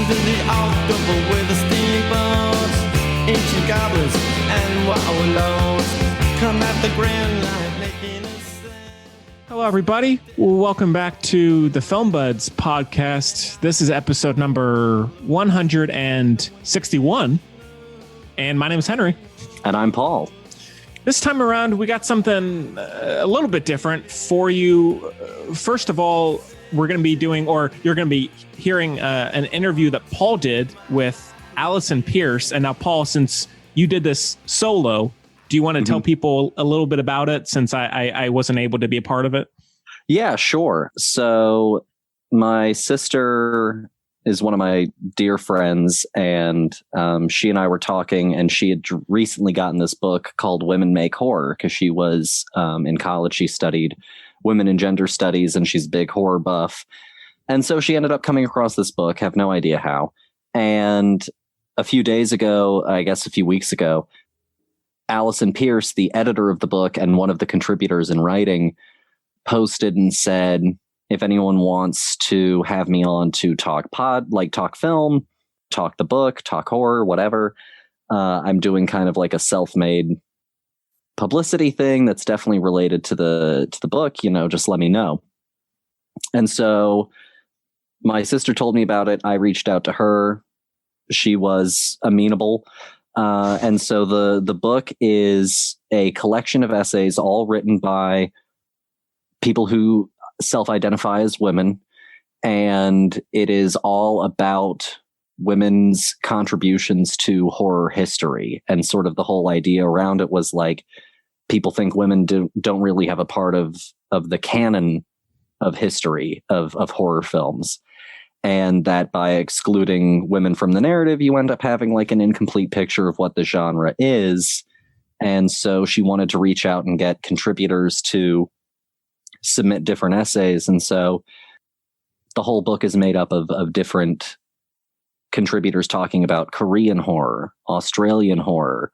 to the October with the steamboats, ancient goblins and wallows come at the grand line making a sound. Hello, everybody. Welcome back to the Film Buds podcast. This is episode number 161, and my name is Henry. And I'm Paul. This time around, we got something a little bit different for you. First of all, we're going to be doing, or you're going to be hearing an interview that Paul did with Alison Peirse. And now, Paul, since you did this solo, do you want to tell people a little bit about it since I wasn't able to be a part of it? Yeah, sure. So my sister is one of my dear friends, and she and I were talking, and she had recently gotten this book called Women Make Horror because she was in college. She studied women and gender studies, and she's a big horror buff. And so she ended up coming across this book, have no idea how. And a few days ago, I guess a few weeks ago, Alison Peirse, the editor of the book and one of the contributors in writing, posted and said, if anyone wants to have me on to talk film, talk the book, talk horror, whatever, I'm doing kind of like a self-made publicity thing that's definitely related to the book, just let me know. And so my sister told me about it. I reached out to her. She was amenable. And so the book is a collection of essays, all written by people who self-identify as women. And it is all about women's contributions to horror history. And sort of the whole idea around it was like, people think women don't really have a part of the canon of history of horror films. And that by excluding women from the narrative, you end up having like an incomplete picture of what the genre is. And so she wanted to reach out and get contributors to submit different essays. And so the whole book is made up of different contributors talking about Korean horror, Australian horror,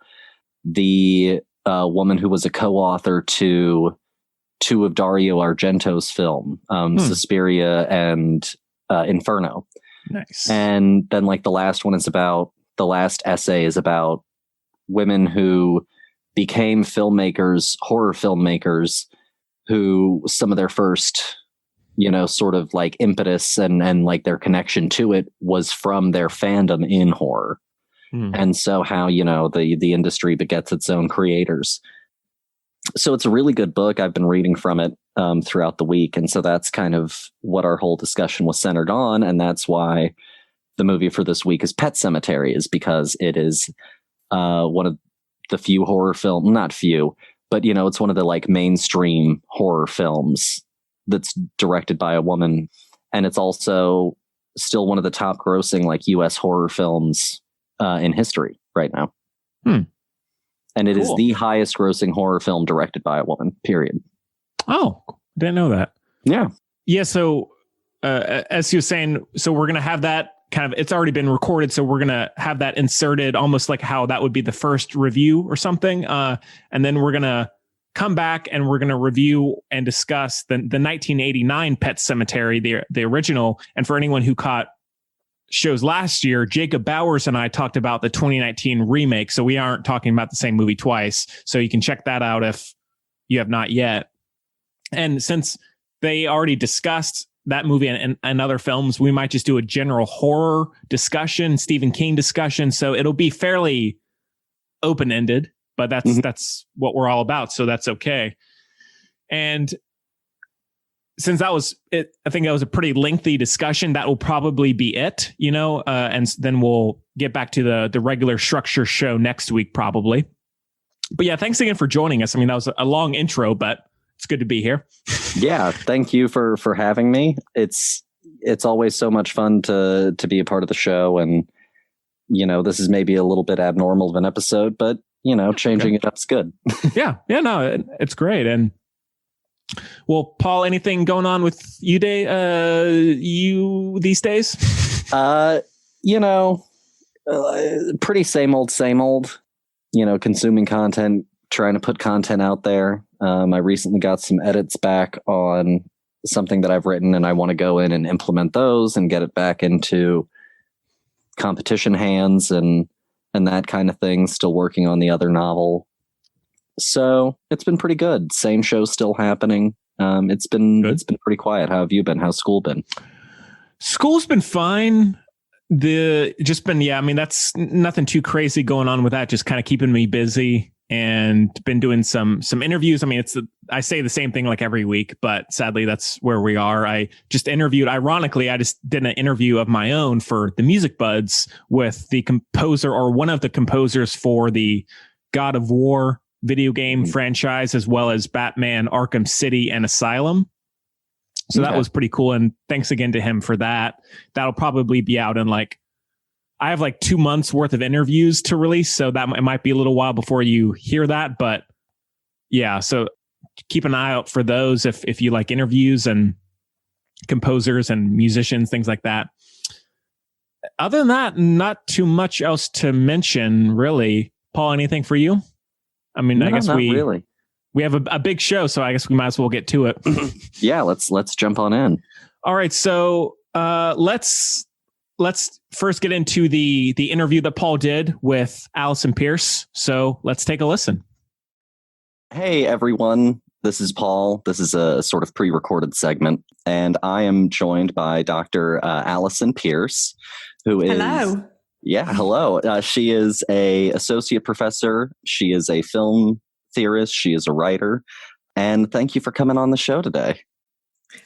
the woman who was a co-author to two of Dario Argento's film, Suspiria and Inferno. Nice. And then the last essay is about women who became filmmakers, horror filmmakers, who some of their first, sort of like impetus and like their connection to it was from their fandom in horror. And so how, the industry begets its own creators. So it's a really good book. I've been reading from it throughout the week. And so that's kind of what our whole discussion was centered on. And that's why the movie for this week is Pet Sematary, is because it is one of the few horror film, not few, but, it's one of the like mainstream horror films that's directed by a woman. And it's also still one of the top grossing like US horror films in history right now. And it is the highest grossing horror film directed by a woman, period. Oh, didn't know that. Yeah. Yeah. So as you were saying, so we're going to have that kind of, it's already been recorded. So we're going to have that inserted almost like how that would be the first review or something. And then we're going to come back and we're going to review and discuss the 1989 Pet Sematary, the original. And for anyone who caught shows last year, Jacob Bowers and I talked about the 2019 remake. So we aren't talking about the same movie twice. So you can check that out if you have not yet. And since they already discussed that movie and other films, we might just do a general horror discussion, Stephen King discussion. So it'll be fairly open-ended, but that's what we're all about. So that's okay. And since that was it, I think that was a pretty lengthy discussion. That will probably be it, and then we'll get back to the regular structure show next week, probably. But yeah, thanks again for joining us. I mean, that was a long intro, but it's good to be here. Yeah. Thank you for having me. It's always so much fun to be a part of the show. And, this is maybe a little bit abnormal of an episode, but, changing it up's good. Yeah. No, it's great. And well, Paul, anything going on with you these days? Pretty same old, consuming content, trying to put content out there. I recently got some edits back on something that I've written, and I want to go in and implement those and get it back into competition hands and that kind of thing. Still working on the other novel. So it's been pretty good. Same show still happening. It's been pretty quiet. How have you been? How's school been? School's been fine. That's nothing too crazy going on with that. Just kind of keeping me busy and been doing some interviews. I mean, I say the same thing like every week, but sadly that's where we are. I just interviewed, ironically, I just did an interview of my own for the Music Buds with the composer or one of the composers for the God of War video game franchise, as well as Batman, Arkham City, and Asylum. So that was pretty cool. And thanks again to him for that. That'll probably be out in I have 2 months worth of interviews to release. So that it might be a little while before you hear that. But yeah, so keep an eye out for those if you like interviews and composers and musicians, things like that. Other than that, not too much else to mention, really. Paul, anything for you? I mean, I guess we have a big show, so I guess we might as well get to it. Yeah, let's jump on in. All right, so let's first get into the interview that Paul did with Alison Peirse. So let's take a listen. Hey, everyone. This is Paul. This is a sort of pre-recorded segment, and I am joined by Dr. Alison Peirse, who is... Hello. Yeah, hello. She is a associate professor. She is a film theorist. She is a writer. And thank you for coming on the show today.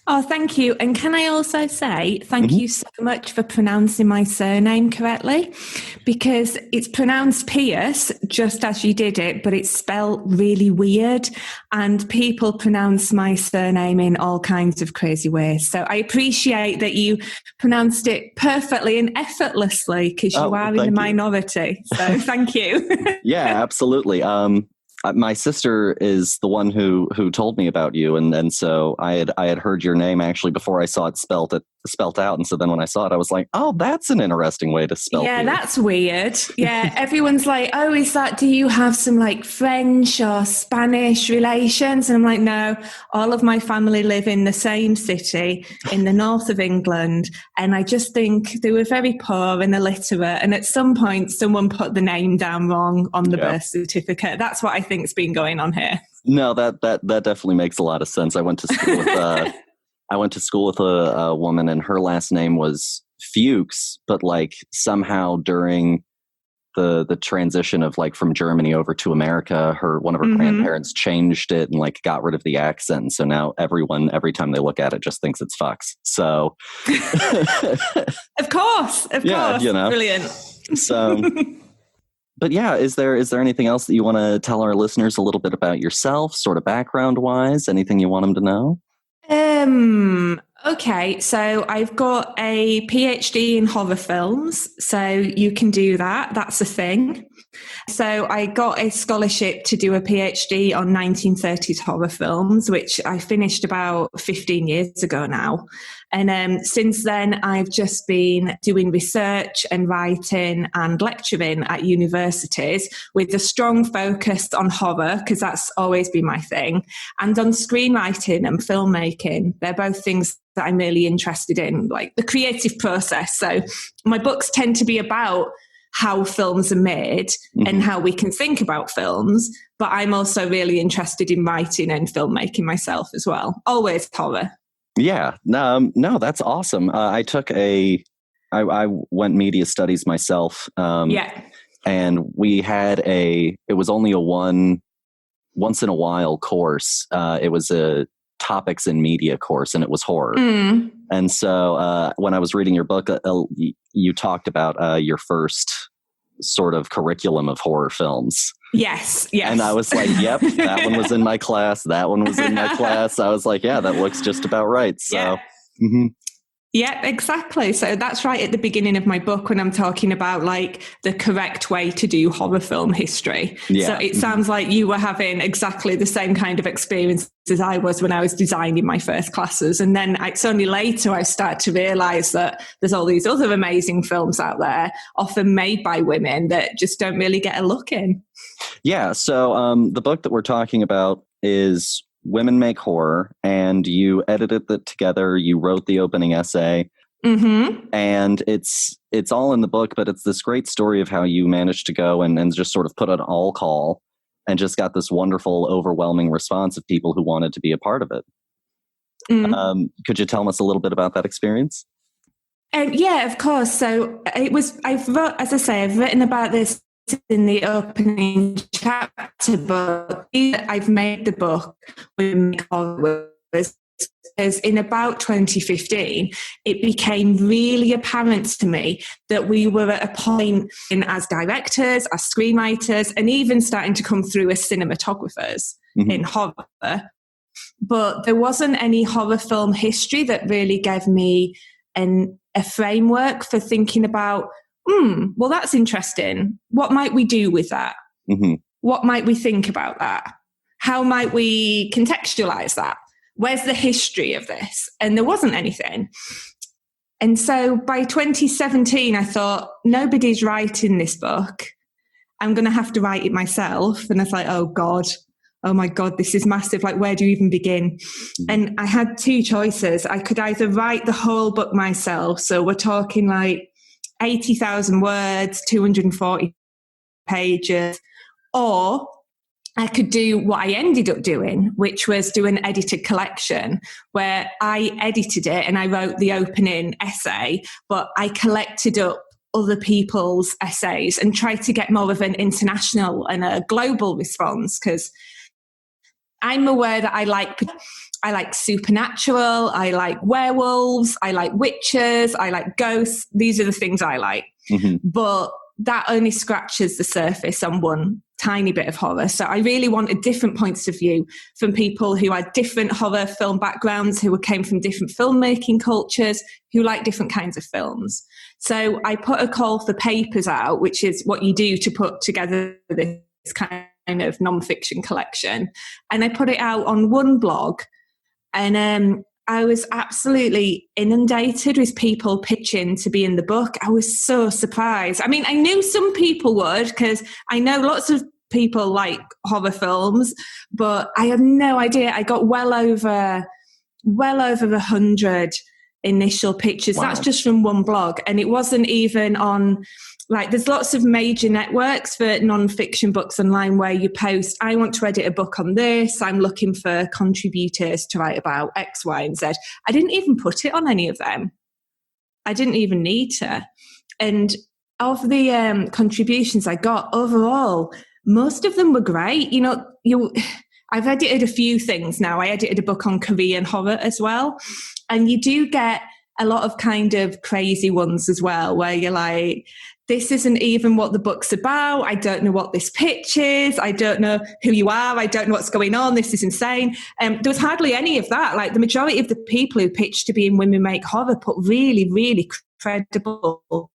Oh, thank you. And can I also say thank you so much for pronouncing my surname correctly, because it's pronounced Peirse just as you did it, but it's spelled really weird. And people pronounce my surname in all kinds of crazy ways. So I appreciate that you pronounced it perfectly and effortlessly, because you are in the minority. So thank you. Yeah, absolutely. My sister is the one who told me about you, and so I had heard your name actually before I saw it spelt out, and so then when I saw it, I was like, oh, that's an interesting way to spell. Yeah, that's weird. Yeah, everyone's like, oh, do you have some French or Spanish relations? And I'm like, no, all of my family live in the same city in the north of England, and I just think they were very poor and illiterate, and at some point someone put the name down wrong on the birth certificate. That's what I think's been going on here. No, that definitely makes a lot of sense. I went to school with a woman, and her last name was Fuchs, but somehow during the transition of from Germany over to America, one of her grandparents changed it and got rid of the accent. And so now every time they look at it, just thinks it's Fox. So of course, brilliant. So. But yeah, is there anything else that you want to tell our listeners a little bit about yourself, sort of background-wise? Anything you want them to know? Okay, so I've got a PhD in horror films, so you can do that. That's a thing. So I got a scholarship to do a PhD on 1930s horror films, which I finished about 15 years ago now. And since then, I've just been doing research and writing and lecturing at universities with a strong focus on horror, because that's always been my thing, and on screenwriting and filmmaking. They're both things that I'm really interested in, the creative process. So my books tend to be about how films are made and how we can think about films, but I'm also really interested in writing and filmmaking myself as well. Always horror. Yeah, no, that's awesome. I went media studies myself. And we had it was only a once in a while course. It was a topics in media course, and it was horror. And so when I was reading your book, you talked about your first sort of curriculum of horror films. Yes. And I was like, yep, that one was in my class. That one was in my class. I was like, yeah, that looks just about right. So, Yeah, exactly. So that's right at the beginning of my book when I'm talking about the correct way to do horror film history. Yeah. So it sounds like you were having exactly the same kind of experience as I was when I was designing my first classes. And then it's only later I start to realize that there's all these other amazing films out there, often made by women, that just don't really get a look in. Yeah. So the book that we're talking about is Women Make Horror, and you edited it together. You wrote the opening essay, and it's it's all in the book, but it's this great story of how you managed to go and just sort of put an all call and just got this wonderful, overwhelming response of people who wanted to be a part of it. Could you tell us a little bit about that experience? Yeah, of course. So I've written about this in the opening chapter, but I've made the book with in about 2015, it became really apparent to me that we were at a point as directors, as screenwriters, and even starting to come through as cinematographers in horror. But there wasn't any horror film history that really gave me a framework for thinking about, well, that's interesting. What might we do with that? What might we think about that? How might we contextualize that? Where's the history of this? And there wasn't anything. And so by 2017, I thought, nobody's writing this book. I'm going to have to write it myself. And I was like, oh my God, this is massive. Like, where do you even begin? And I had two choices. I could either write the whole book myself. So we're talking like 80,000 words, 240 pages, or I could do what I ended up doing, which was do an edited collection where I edited it and I wrote the opening essay, but I collected up other people's essays and tried to get more of an international and a global response, because I'm aware that I like supernatural, I like werewolves, I like witches, I like ghosts. These are the things I like. But that only scratches the surface on one tiny bit of horror. So I really wanted different points of view from people who had different horror film backgrounds, who came from different filmmaking cultures, who like different kinds of films. So I put a call for papers out, which is what you do to put together this kind of nonfiction collection. And I put it out on one blog, and I was absolutely inundated with people pitching to be in the book. I was so surprised. I mean, I knew some people would, because I know lots of people like horror films, but I had no idea. I got well over 100 initial pitches. Wow. That's just from one blog. And it wasn't even on, like, there's lots of major networks for non-fiction books online where you post, I want to edit a book on this. I'm looking for contributors to write about X, Y, and Z. I didn't even put it on any of them. I didn't even need to. And of the contributions I got overall, most of them were great. I've edited a few things now. I edited a book on Korean horror as well. And you do get a lot of kind of crazy ones as well, where you're like, this isn't even what the book's about. I don't know what this pitch is. I don't know who you are. I don't know what's going on. This is insane. There was hardly any of that. Like, the majority of the people who pitched to be in Women Make Horror put really, really credible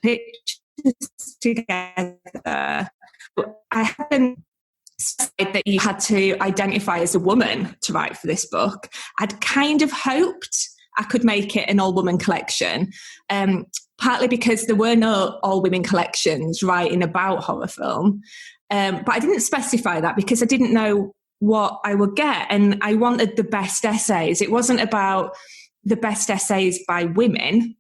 pitches together. I hadn't said that you had to identify as a woman to write for this book. I'd kind of hoped I could make it an all-woman collection, partly because there were no all-women collections writing about horror film. But I didn't specify that because I didn't know what I would get. And I wanted the best essays. It wasn't about the best essays by women.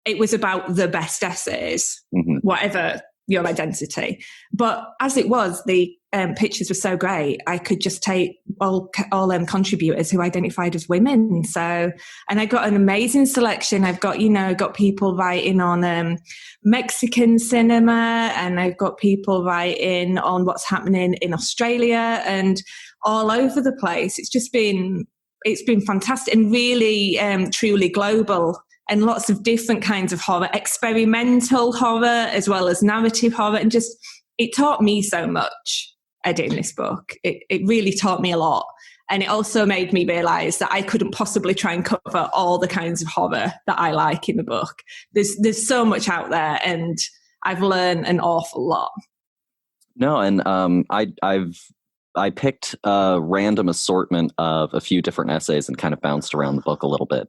It was about the best essays, whatever your identity. But as it was, the pitches were so great, I could just take all contributors who identified as women. So, and I got an amazing selection. I've got, got people writing on Mexican cinema, and I've got people writing on what's happening in Australia and all over the place. It's been fantastic and really truly global. And lots of different kinds of horror, experimental horror as well as narrative horror. And just, it taught me so much editing this book. It really taught me a lot. And it also made me realise that I couldn't possibly try and cover all the kinds of horror that I like in the book. There's so much out there, and I've learned an awful lot. No, and I picked a random assortment of a few different essays and kind of bounced around the book a little bit.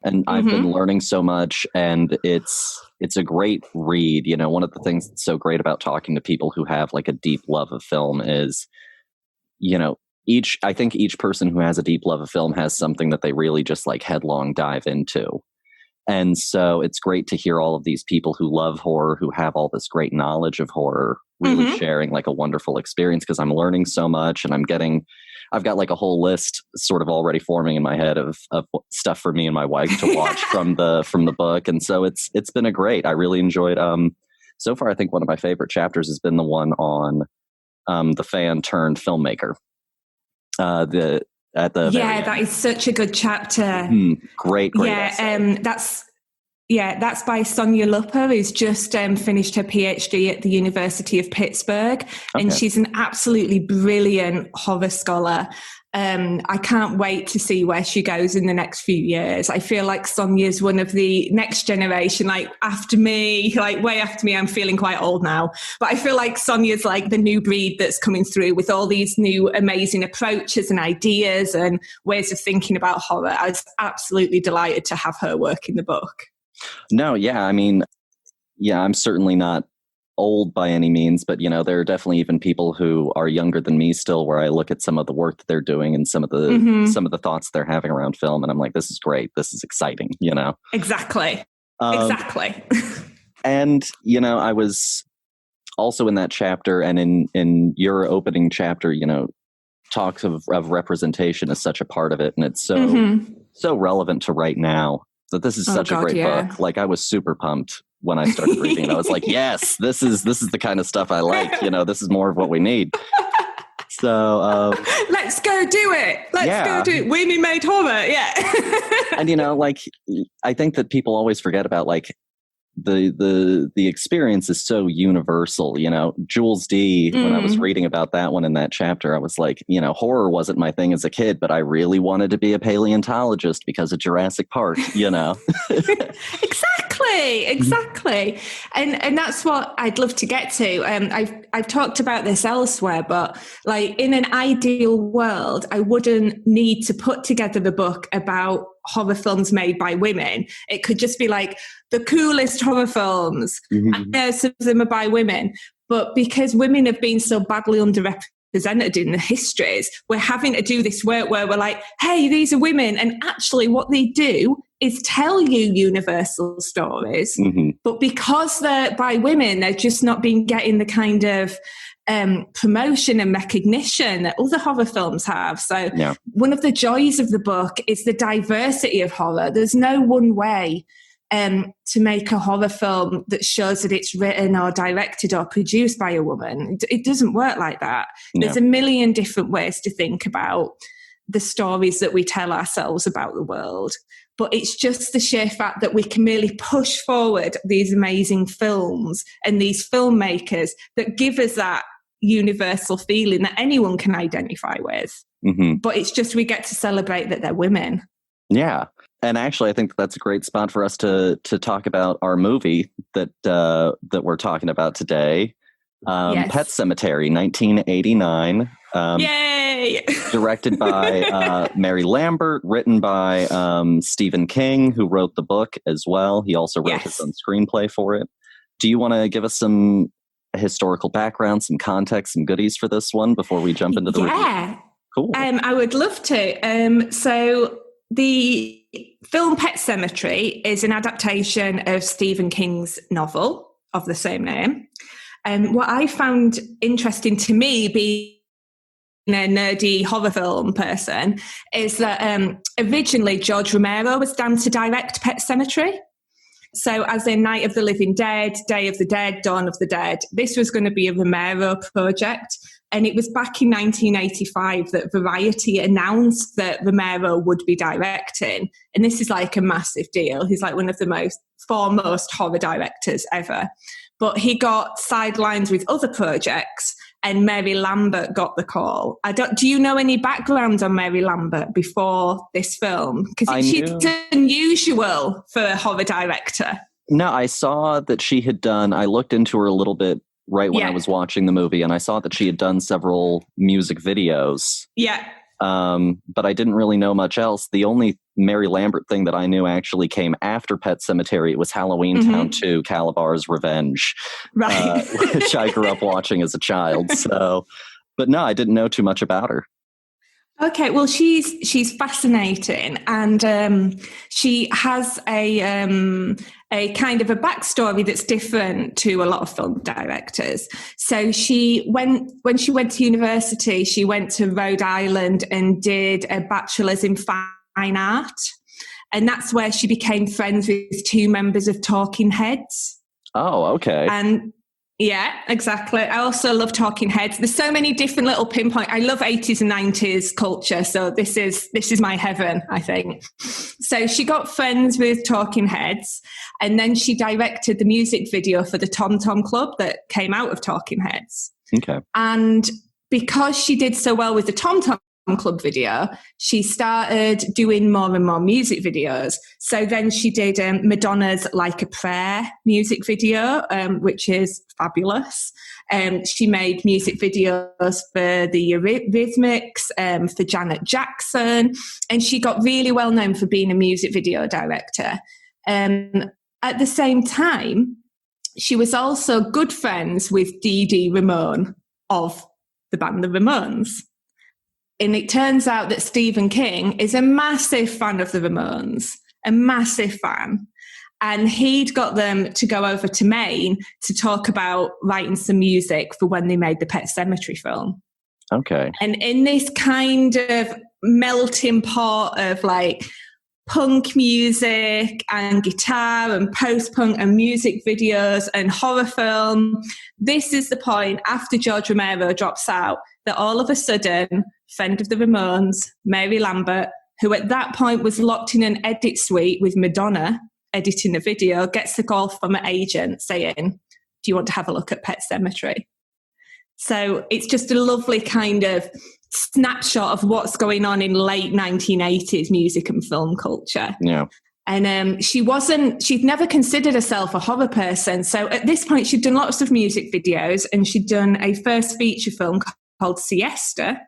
And I've been learning so much, and it's a great read. One of the things that's so great about talking to people who have like a deep love of film is, I think each person who has a deep love of film has something that they really just like headlong dive into. And so it's great to hear all of these people who love horror, who have all this great knowledge of horror, really sharing like a wonderful experience, because I'm learning so much, and I've got like a whole list sort of already forming in my head of stuff for me and my wife to watch from the book. And so it's been a great, I really enjoyed, so far, I think one of my favorite chapters has been the one on the fan turned filmmaker. That is such a good chapter. Great. That's by Sonia Lupper, who's just finished her PhD at the University of Pittsburgh. And she's an absolutely brilliant horror scholar. I can't wait to see where she goes in the next few years. I feel like Sonia's one of the next generation, like after me, like way after me. I'm feeling quite old now, but I feel like Sonia's like the new breed that's coming through with all these new amazing approaches and ideas and ways of thinking about horror. I was absolutely delighted to have her work in the book. No, yeah, I mean, yeah, I'm certainly not old by any means, but there are definitely even people who are younger than me still, where I look at some of the work that they're doing and some of the thoughts they're having around film, and I'm like, this is great, this is exciting. Exactly. And I was also in that chapter, and in your opening chapter, talks of representation is such a part of it, and it's so relevant to right now, that this is such a great book. Like, I was super pumped when I started reading it. I was like, yes, this is the kind of stuff I like. This is more of what we need. So let's go do it. Let's go do it. Women made horror. Yeah. And like, I think that people always forget about like the experience is so universal. Jules D, when I was reading about that one in that chapter, I was like, horror wasn't my thing as a kid, but I really wanted to be a paleontologist because of Jurassic Park. Exactly. And that's what I'd love to get to. I've talked about this elsewhere, but like in an ideal world, I wouldn't need to put together the book about horror films made by women. It could just be like the coolest horror films. And some of them are by women. But because women have been so badly underrepresented in the histories, we're having to do this work where we're like, hey, these are women. And actually what they do is tell you universal stories. But because they're by women, they're just not been getting the kind of promotion and recognition that other horror films have. So one of the joys of the book is the diversity of horror. There's no one way to make a horror film that shows that it's written or directed or produced by a woman. It doesn't work like that. There's a million different ways to think about the stories that we tell ourselves about the world. But it's just the sheer fact that we can really push forward these amazing films and these filmmakers that give us that universal feeling that anyone can identify with. But it's just we get to celebrate that they're women. Yeah. And actually, I think that's a great spot for us to talk about our movie that we're talking about today. Pet Sematary, 1989. Yay! Directed by Mary Lambert, written by Stephen King, who wrote the book as well. He also wrote his own screenplay for it. Do you want to give us some historical background, some context, some goodies for this one before we jump into the review? Cool. I would love to. So the film Pet Sematary is an adaptation of Stephen King's novel of the same name. And what I found interesting to me, being a nerdy horror film person, is that originally George Romero was down to direct Pet Sematary. So as in Night of the Living Dead, Day of the Dead, Dawn of the Dead, this was going to be a Romero project. And it was back in 1985 that Variety announced that Romero would be directing. And this is like a massive deal. He's like one of the most foremost horror directors ever. But he got sidelined with other projects, and Mary Lambert got the call. Do you know any background on Mary Lambert before this film? Because she's unusual for a horror director. No, I saw that she had done, I looked into her a little bit right when I was watching the movie, and I saw that she had done several music videos. Yeah. But I didn't really know much else. The only Mary Lambert thing that I knew actually came after Pet Sematary. It was Halloween Town 2, Calabar's Revenge, which I grew up watching as a child. So, but no, I didn't know too much about her. Okay, well, she's fascinating, and she has a kind of a backstory that's different to a lot of film directors. So when she went to university, she went to Rhode Island and did a bachelor's in fine art, and that's where she became friends with two members of Talking Heads. Oh, okay. And yeah, exactly. I also love Talking Heads. There's so many different little pinpoint. I love 80s and 90s culture. So this is my heaven, I think. So she got friends with Talking Heads, and then she directed the music video for the Tom Tom Club that came out of Talking Heads. Okay. And because she did so well with the Tom Tom Club video, she started doing more and more music videos. So then she did Madonna's Like a Prayer music video, which is fabulous. She made music videos for the Eurythmics, for Janet Jackson, and she got really well known for being a music video director. At the same time, she was also good friends with Dee Dee Ramone of the band The Ramones. And it turns out that Stephen King is a massive fan of the Ramones, a massive fan. And he'd got them to go over to Maine to talk about writing some music for when they made the Pet Sematary film. Okay. And in this kind of melting pot of like punk music and guitar and post-punk and music videos and horror film, this is the point after George Romero drops out that all of a sudden, friend of the Ramones, Mary Lambert, who at that point was locked in an edit suite with Madonna editing the video, gets the call from an agent saying, do you want to have a look at Pet Sematary? So it's just a lovely kind of snapshot of what's going on in late 1980s music and film culture. Yeah. And she'd never considered herself a horror person. So at this point, she'd done lots of music videos, and she'd done a first feature film called Siesta,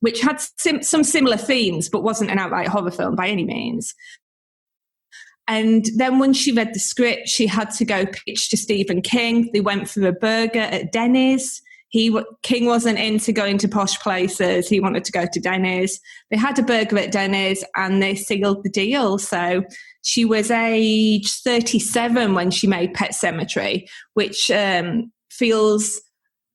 which had some similar themes, but wasn't an outright horror film by any means. And then when she read the script, she had to go pitch to Stephen King. They went for a burger at Denny's. King wasn't into going to posh places. He wanted to go to Denny's. They had a burger at Denny's and they sealed the deal. So she was age 37 when she made Pet Sematary, which feels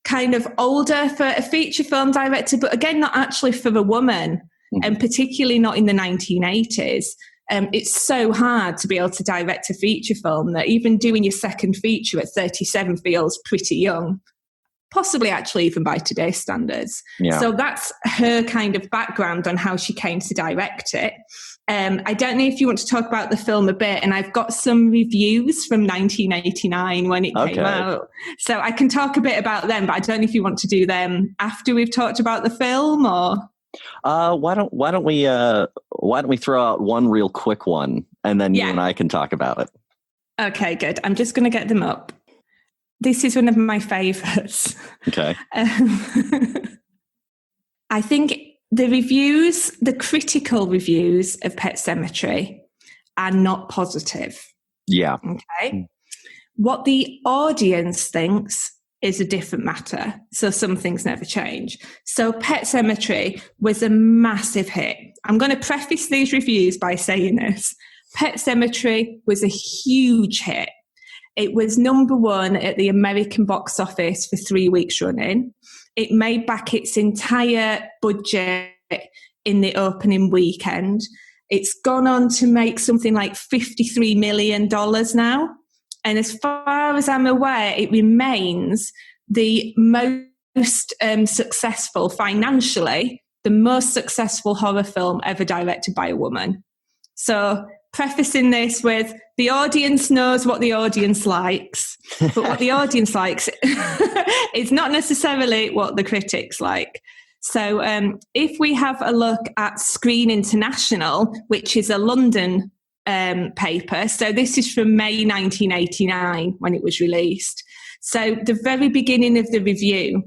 kind of older for a feature film director, but again, not actually for a woman, and particularly not in the 1980s. It's so hard to be able to direct a feature film that even doing your second feature at 37 feels pretty young, possibly actually even by today's standards. Yeah. So that's her kind of background on how she came to direct it. I don't know if you want to talk about the film a bit, and I've got some reviews from 1989 when it came out. So I can talk a bit about them, but I don't know if you want to do them after we've talked about the film, or... Why don't we throw out one real quick one, and then you and I can talk about it. Okay, good. I'm just going to get them up. This is one of my favorites. Okay. I think the critical reviews of Pet Sematary are not positive. Yeah. Okay. What the audience thinks is a different matter. So some things never change. So Pet Sematary was a massive hit. I'm going to preface these reviews by saying this. Pet Sematary was a huge hit. It was number one at the American box office for 3 weeks running. It made back its entire budget in the opening weekend. It's gone on to make something like $53 million now. And as far as I'm aware, it remains the most successful financially, the most successful horror film ever directed by a woman. So prefacing this with the audience knows what the audience likes, but what the audience likes is not necessarily what the critics like. So if we have a look at Screen International, which is a London paper. So this is from May 1989 when it was released. So the very beginning of the review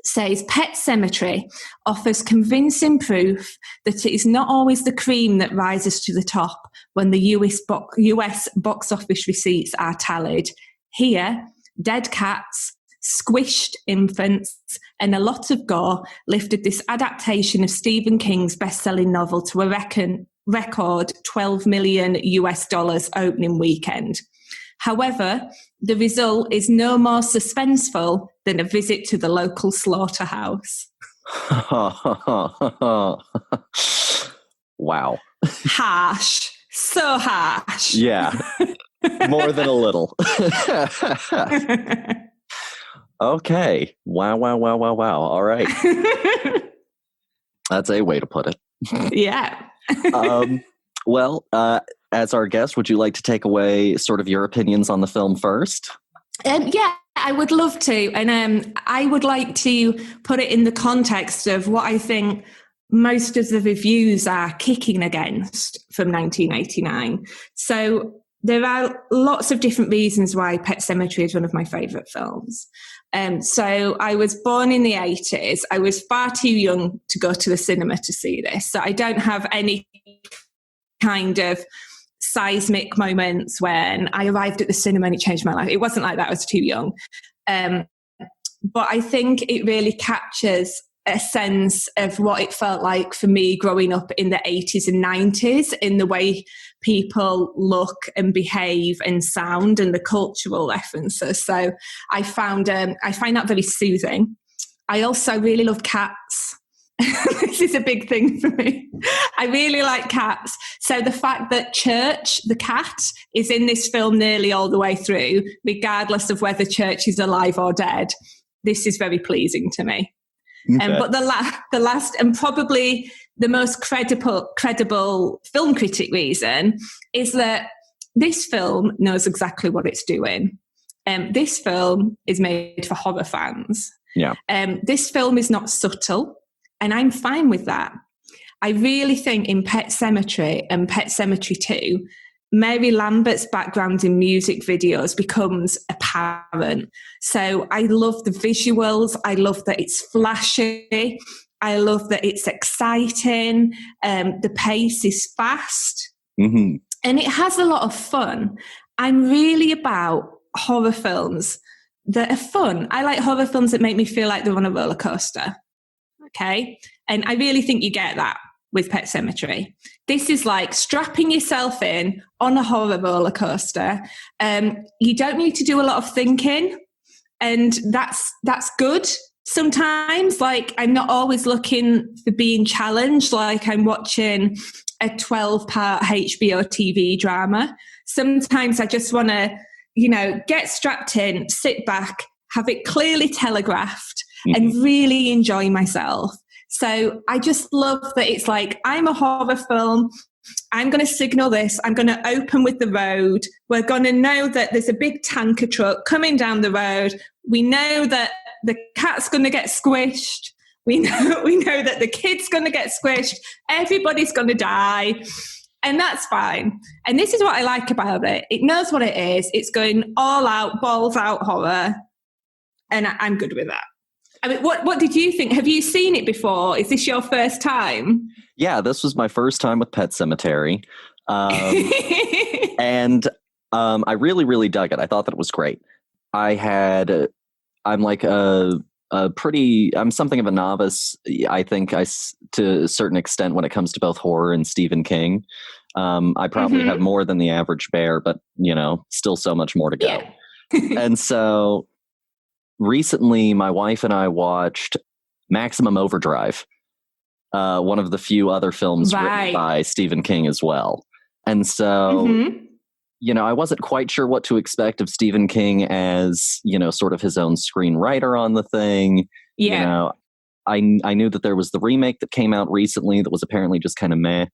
says Pet Sematary offers convincing proof that it is not always the cream that rises to the top when the US box office receipts are tallied. Here, dead cats, squished infants, and a lot of gore lifted this adaptation of Stephen King's best-selling novel to a record $12 million opening weekend. However, the result is no more suspenseful than a visit to the local slaughterhouse. Wow. Harsh. So harsh. Yeah. More than a little. Okay. Wow. All right. That's a way to put it. Yeah. Well, as our guest, would you like to take away sort of your opinions on the film first? Yeah, I would love to. And I would like to put it in the context of what I think most of the reviews are kicking against from 1989. So there are lots of different reasons why Pet Sematary is one of my favourite films. So I was born in the 80s. I was far too young to go to the cinema to see this. So I don't have any kind of seismic moments when I arrived at the cinema and it changed my life. It wasn't like that. I was too young. But I think it really captures a sense of what it felt like for me growing up in the 80s and 90s in the way people look and behave and sound and the cultural references. So I find that very soothing. I also really love cats. This is a big thing for me. I really like cats. So the fact that Church, the cat, is in this film nearly all the way through, regardless of whether Church is alive or dead, this is very pleasing to me. Okay. But the last and probably the most credible film critic reason is that this film knows exactly what it's doing. This film is made for horror fans. Yeah. This film is not subtle, and I'm fine with that. I really think in Pet Sematary and Pet Sematary 2, Mary Lambert's background in music videos becomes apparent. So I love the visuals. I love that it's flashy. I love that it's exciting. The pace is fast. Mm-hmm. And it has a lot of fun. I'm really about horror films that are fun. I like horror films that make me feel like they're on a roller coaster. Okay? And I really think you get that with Pet Sematary. This is like strapping yourself in on a horror roller coaster. You don't need to do a lot of thinking, and that's good. Sometimes, like, I'm not always looking for being challenged, like I'm watching a 12-part HBO TV drama. Sometimes I just want to, get strapped in, sit back, have it clearly telegraphed, and really enjoy myself. So I just love that it's like, I'm a horror film. I'm going to signal this. I'm going to open with the road. We're going to know that there's a big tanker truck coming down the road. We know that the cat's going to get squished. We know that the kid's going to get squished. Everybody's going to die. And that's fine. And this is what I like about it. It knows what it is. It's going all out, balls out horror. And I'm good with that. I mean, what did you think? Have you seen it before? Is this your first time? Yeah, this was my first time with Pet Sematary. And I really, really dug it. I thought that it was great. I'm something of a novice, I think, to a certain extent when it comes to both horror and Stephen King. I probably have more than the average bear, but, still so much more to go. Yeah. And so recently, my wife and I watched Maximum Overdrive, one of the few other films written by Stephen King as well. And so, I wasn't quite sure what to expect of Stephen King as, sort of his own screenwriter on the thing. Yeah. I knew that there was the remake that came out recently that was apparently just kind of meh.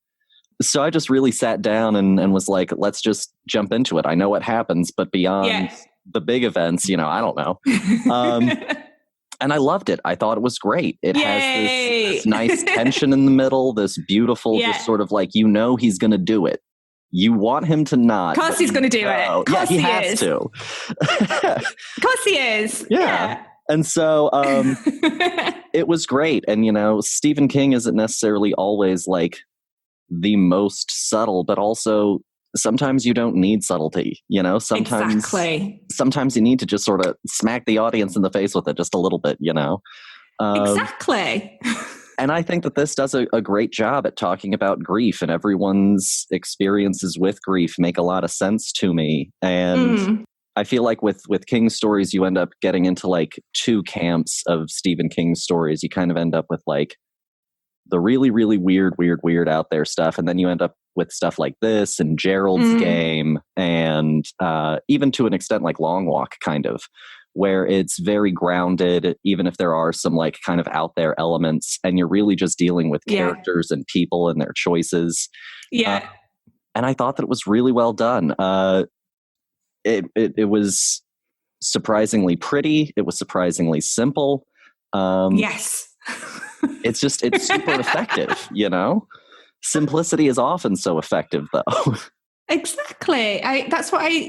So I just really sat down and was like, let's just jump into it. I know what happens, but beyond the big events, I don't know. And I loved it. I thought it was great. It has this nice tension in the middle, this beautiful, just sort of like, he's going to do it. You want him to not. Of course he's going to do it. Of course he has to. Of course he is. Yeah. And so it was great. And, Stephen King isn't necessarily always like the most subtle, but also sometimes you don't need subtlety, you know, sometimes you need to just sort of smack the audience in the face with it just a little bit, you know. Exactly. And I think that this does a great job at talking about grief, and everyone's experiences with grief make a lot of sense to me. And I feel like with King stories, you end up getting into like two camps of Stephen King stories. You kind of end up with like the really, really weird out there stuff. And then you end up with stuff like this and Gerald's Game, and even to an extent like Long Walk, kind of, where it's very grounded, even if there are some like kind of out there elements, and you're really just dealing with characters and people and their choices. Yeah. And I thought that it was really well done. It was surprisingly pretty. It was surprisingly simple. Yes. It's super effective, you know? Simplicity is often so effective, though. Exactly.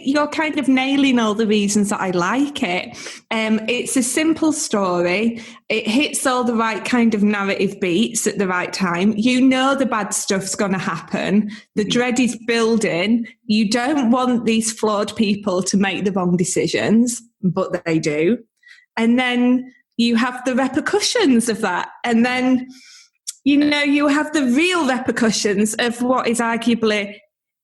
You're kind of nailing all the reasons that I like it. It's a simple story. It hits all the right kind of narrative beats at the right time. You know the bad stuff's going to happen. The dread is building. You don't want these flawed people to make the wrong decisions, but they do. And then you have the repercussions of that. And then, you know, you have the real repercussions of what is arguably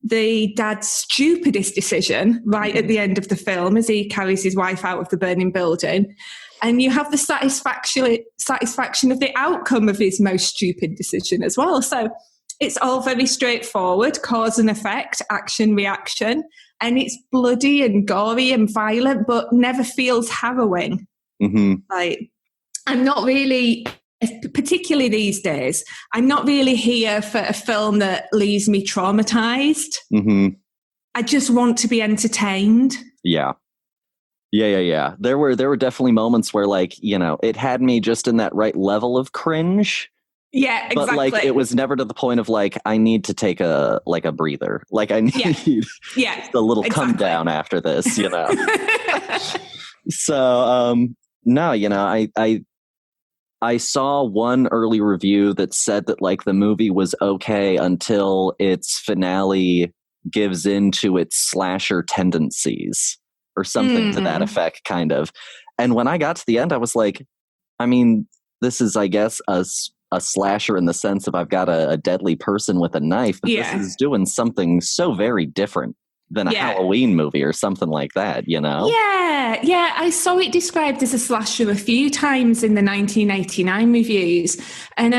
the dad's stupidest decision right at the end of the film as he carries his wife out of the burning building. And you have the satisfaction of the outcome of his most stupid decision as well. So it's all very straightforward, cause and effect, action, reaction. And it's bloody and gory and violent, but never feels harrowing. Like, I'm not really, particularly these days, I'm not really here for a film that leaves me traumatized. I just want to be entertained. Yeah. There were definitely moments where, like, you know, it had me just in that right level of cringe. Yeah, exactly. But like, it was never to the point of like, I need to take a breather. Like, I need a little come down after this, you know. So, no, you know, I saw one early review that said that like the movie was okay until its finale gives into its slasher tendencies or something to that effect, kind of. And when I got to the end, I was like, I mean, this is, I guess, a slasher in the sense of I've got a deadly person with a knife, but this is doing something so very different than a Halloween movie or something like that, you know? Yeah, I saw it described as a slasher a few times in the 1989 reviews. And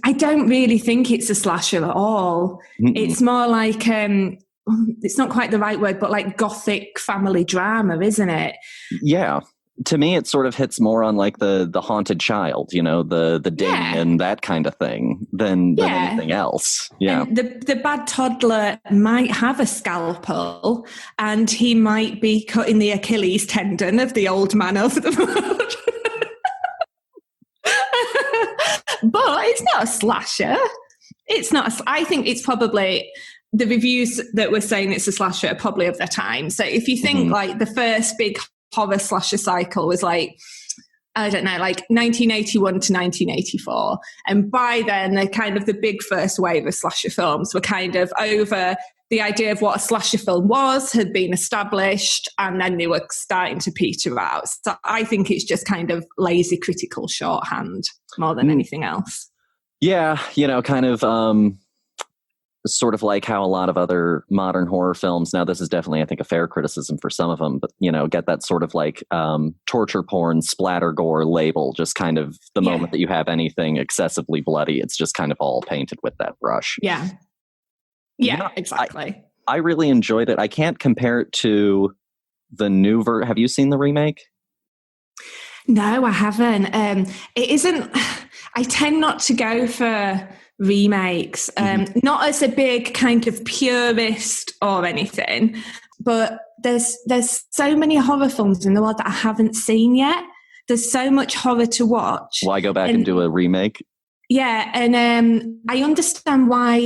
I don't really think it's a slasher at all. It's more like, it's not quite the right word, but like gothic family drama, isn't it? Yeah. To me, it sort of hits more on like the haunted child, you know, the ding and that kind of thing than anything else. Yeah. And the bad toddler might have a scalpel and he might be cutting the Achilles tendon of the old man over the road. But it's not a slasher. It's not. I think it's probably the reviews that were saying it's a slasher are probably of their time. So if you think like the first big horror slasher cycle was like, I don't know, like 1981 to 1984. And by then, the big first wave of slasher films were kind of over. The idea of what a slasher film was had been established, and then they were starting to peter out. So I think it's just kind of lazy critical shorthand more than anything else. Yeah, you know, kind of sort of like how a lot of other modern horror films, now this is definitely, I think, a fair criticism for some of them, but, you know, get that sort of like torture porn, splatter gore label, just kind of the moment that you have anything excessively bloody, it's just kind of all painted with that brush. Yeah, you know, exactly. I really enjoyed it. I can't compare it to the new version. Have you seen the remake? No, I haven't. It isn't, I tend not to go for remakes, not as a big kind of purist or anything, but there's so many horror films in the world that I haven't seen yet. There's so much horror to watch. Why go back and do a remake? Yeah, and I understand why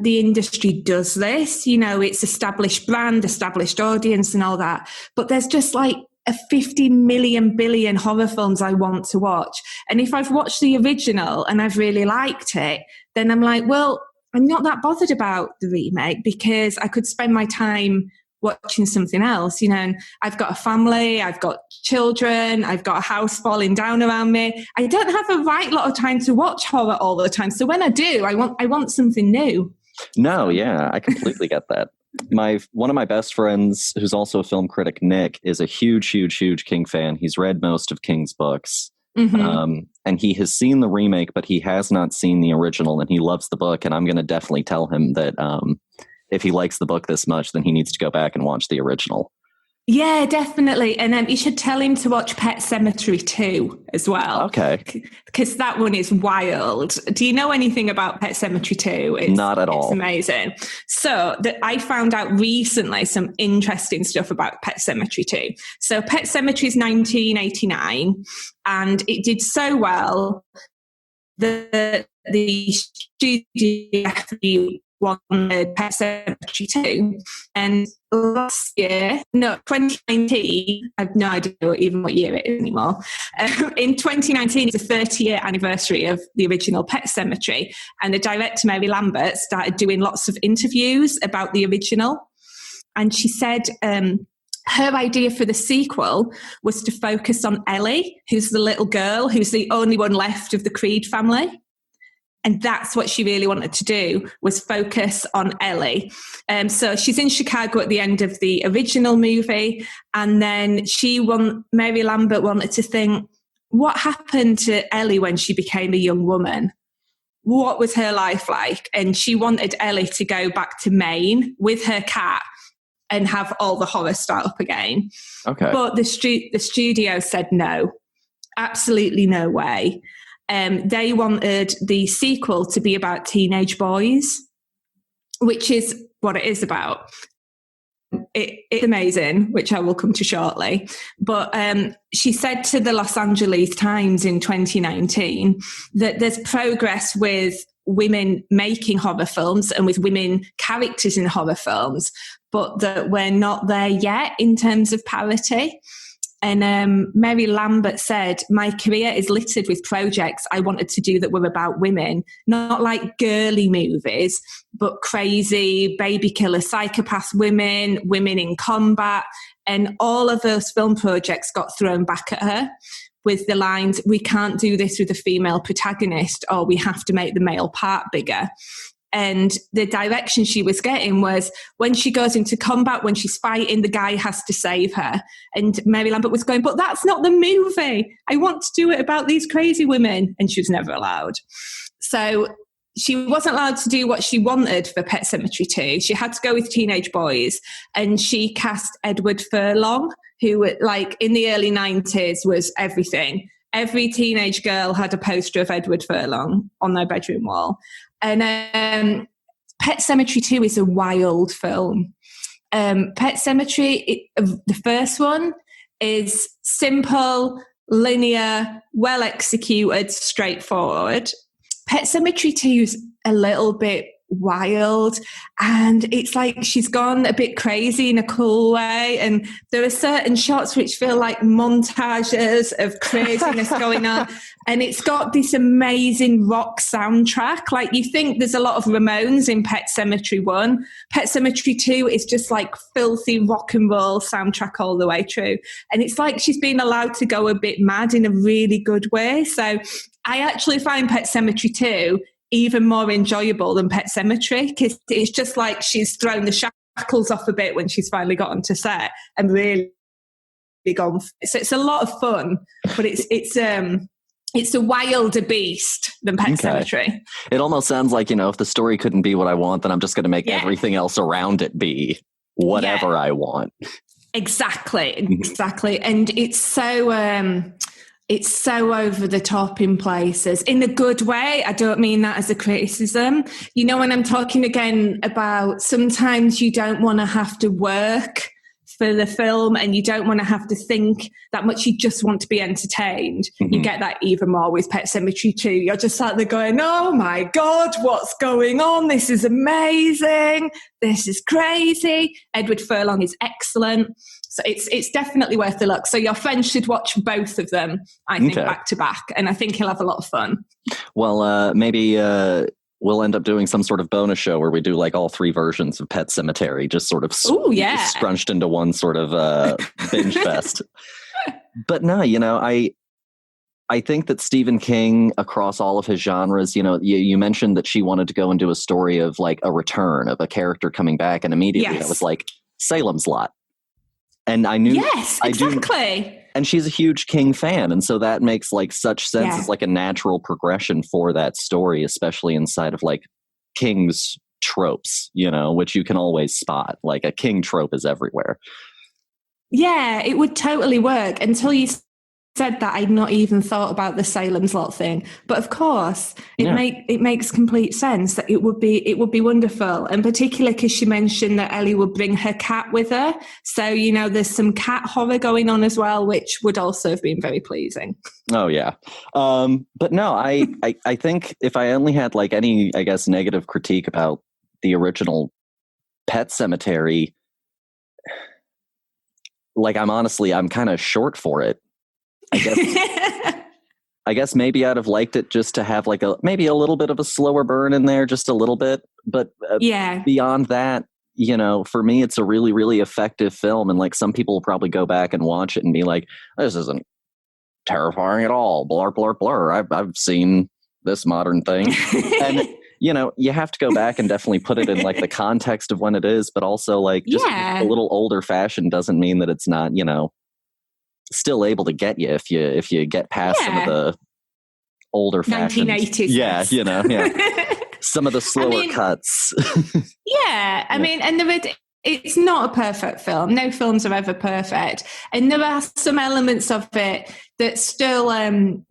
the industry does this. You know, it's established brand, established audience and all that. But there's just like a 50 million billion horror films I want to watch. And if I've watched the original and I've really liked it, then I'm like, well, I'm not that bothered about the remake because I could spend my time watching something else, and I've got a family, I've got children, I've got a house falling down around me. I don't have a right lot of time to watch horror all the time. So when I do, I want something new. No, yeah, I completely get that. One of my best friends, who's also a film critic, Nick, is a huge King fan. He's read most of King's books. Mm-hmm. And he has seen the remake, but he has not seen the original, and he loves the book. And I'm going to definitely tell him that if he likes the book this much, then he needs to go back and watch the original. Yeah, definitely. And you should tell him to watch Pet Sematary 2 as well. Okay. Because that one is wild. Do you know anything about Pet Sematary 2? Not at all. It's amazing. So I found out recently some interesting stuff about Pet Sematary 2. So Pet Sematary is 1989, and it did so well that the studio actually wanted Pet Sematary 2, and last year, 2019, I have no idea even what year it is anymore. In 2019, it's the 30-year anniversary of the original Pet Sematary, and the director, Mary Lambert, started doing lots of interviews about the original, and she said her idea for the sequel was to focus on Ellie, who's the little girl who's the only one left of the Creed family. And that's what she really wanted to do, was focus on Ellie. So she's in Chicago at the end of the original movie. And then Mary Lambert wanted to think, what happened to Ellie when she became a young woman? What was her life like? And she wanted Ellie to go back to Maine with her cat and have all the horror start up again. Okay. But the studio said no, absolutely no way. They wanted the sequel to be about teenage boys, which is what it is about. It's amazing, which I will come to shortly. But she said to the Los Angeles Times in 2019 that there's progress with women making horror films and with women characters in horror films, but that we're not there yet in terms of parity. And Mary Lambert said, my career is littered with projects I wanted to do that were about women, not like girly movies, but crazy, baby killer, psychopath women, women in combat. And all of those film projects got thrown back at her with the lines, we can't do this with a female protagonist, or we have to make the male part bigger. And the direction she was getting was when she goes into combat, when she's fighting, the guy has to save her. And Mary Lambert was going, but that's not the movie. I want to do it about these crazy women. And she was never allowed. So she wasn't allowed to do what she wanted for Pet Sematary 2. She had to go with teenage boys. And she cast Edward Furlong, who, like, in the early 90s was everything. Every teenage girl had a poster of Edward Furlong on their bedroom wall. And Pet Sematary 2 is a wild film. Pet Sematary, the first one, is simple, linear, well executed, straightforward. Pet Sematary 2 is a little bit wild, and it's like she's gone a bit crazy in a cool way, and there are certain shots which feel like montages of craziness going on, and it's got this amazing rock soundtrack. Like, you think there's a lot of Ramones in Pet Sematary 1. Pet Sematary 2 is just like filthy rock and roll soundtrack all the way through, and it's like she's been allowed to go a bit mad in a really good way. So I actually find Pet Sematary 2 even more enjoyable than Pet Sematary, because it's just like she's thrown the shackles off a bit when she's finally got onto set and really gone. So it's a lot of fun, but it's a wilder beast than Pet Sematary. It almost sounds like, if the story couldn't be what I want, then I'm just going to make everything else around it be whatever I want. Exactly. And it's so over the top in places, in a good way. I don't mean that as a criticism. When I'm talking again about sometimes you don't want to have to work for the film and you don't want to have to think that much. You just want to be entertained. Mm-hmm. You get that even more with Pet Sematary 2. You're just sat there going, oh my God, what's going on? This is amazing. This is crazy. Edward Furlong is excellent. So it's definitely worth a look. So your friend should watch both of them, I think, back to back. And I think he'll have a lot of fun. Well, maybe we'll end up doing some sort of bonus show where we do like all 3 versions of Pet Sematary, just sort of scrunched into one sort of binge fest. But no, I think that Stephen King, across all of his genres, you mentioned that she wanted to go and do a story of like a return of a character coming back, and immediately that was like Salem's Lot. And I knew, yes, exactly. And she's a huge King fan. And so that makes like such sense as like a natural progression for that story, especially inside of like King's tropes, which you can always spot. Like a King trope is everywhere. Yeah, it would totally work until you said that. I'd not even thought about the Salem's Lot thing, but of course it makes complete sense that it would be wonderful, and particularly because she mentioned that Ellie would bring her cat with her, so there's some cat horror going on as well, which would also have been very pleasing. Oh yeah. But no, I think if I only had like any, I guess, negative critique about the original Pet Sematary, like I'm kind of short for it. I guess maybe I'd have liked it just to have like maybe a little bit of a slower burn in there, just a little bit. But beyond that, for me, it's a really, really effective film. And like some people will probably go back and watch it and be like, this isn't terrifying at all. Blur, blur, blur. I've seen this modern thing. And, you have to go back and definitely put it in like the context of when it is. But also like just a little older fashioned doesn't mean that it's not, still able to get you if you get past some of the older fashioned 1980s. Some of the slower cuts. I mean, and it's not a perfect film. No films are ever perfect, and there are some elements of it that still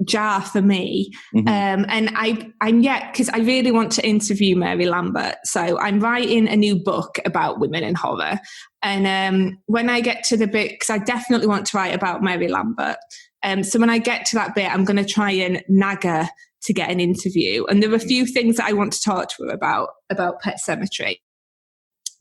jar for me. And I'm yet, because I really want to interview Mary Lambert, so I'm writing a new book about women in horror. And when I get to the bit, because I definitely want to write about Mary Lambert, so when I get to that bit, I'm going to try and nag her to get an interview. And there are a few things that I want to talk to her about Pet Sematary.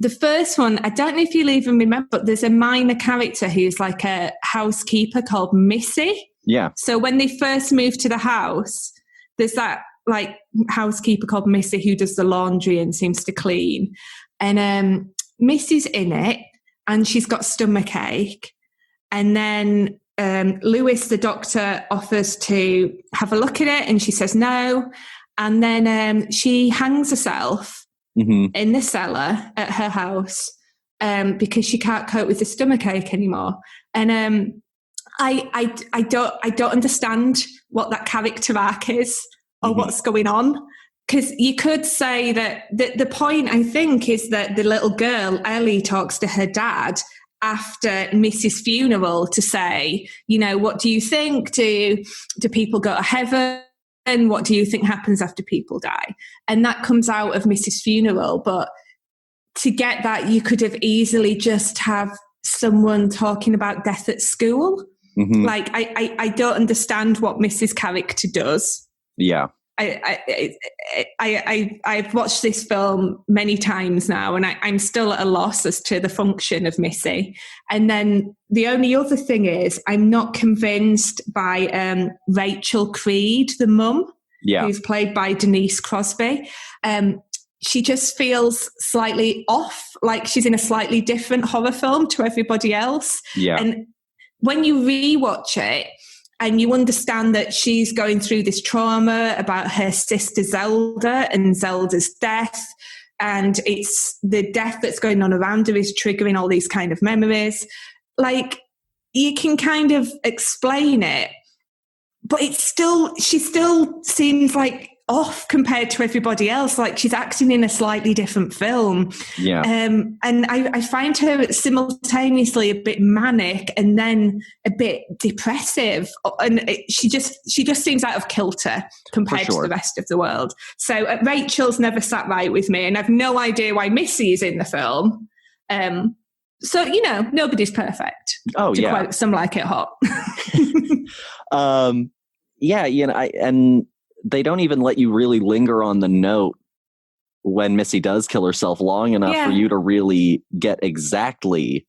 The first one, I don't know if you'll even remember, but there's a minor character who's like a housekeeper called Missy. Yeah. So when they first moved to the house, there's that like housekeeper called Missy who does the laundry and seems to clean. And Missy's in it, and she's got stomachache. And then Lewis, the doctor, offers to have a look at it, and she says no. And then she hangs herself in the cellar at her house because she can't cope with the stomachache anymore. And I don't understand what that character arc is or what's going on. Because you could say that the point, I think, is that the little girl, Ellie, talks to her dad after Missy's funeral to say, what do you think? Do people go to heaven? And what do you think happens after people die? And that comes out of Missy's funeral. But to get that, you could have easily just have someone talking about death at school. Like, I don't understand what Missy's character does. Yeah. I've watched this film many times now, and I'm still at a loss as to the function of Missy. And then the only other thing is, I'm not convinced by Rachel Creed, the mum, who's played by Denise Crosby. She just feels slightly off, like she's in a slightly different horror film to everybody else. Yeah. And when you rewatch it, and you understand that she's going through this trauma about her sister Zelda and Zelda's death. And it's the death that's going on around her is triggering all these kind of memories. Like, you can kind of explain it, but she still seems like off compared to everybody else. Like, she's acting in a slightly different film. Yeah. And I find her simultaneously a bit manic and then a bit depressive. And she just seems out of kilter compared to the rest of the world. So Rachel's never sat right with me, and I've no idea why Missy is in the film. So, nobody's perfect. Oh, to quote Some Like It Hot. And they don't even let you really linger on the note when Missy does kill herself long enough for you to really get exactly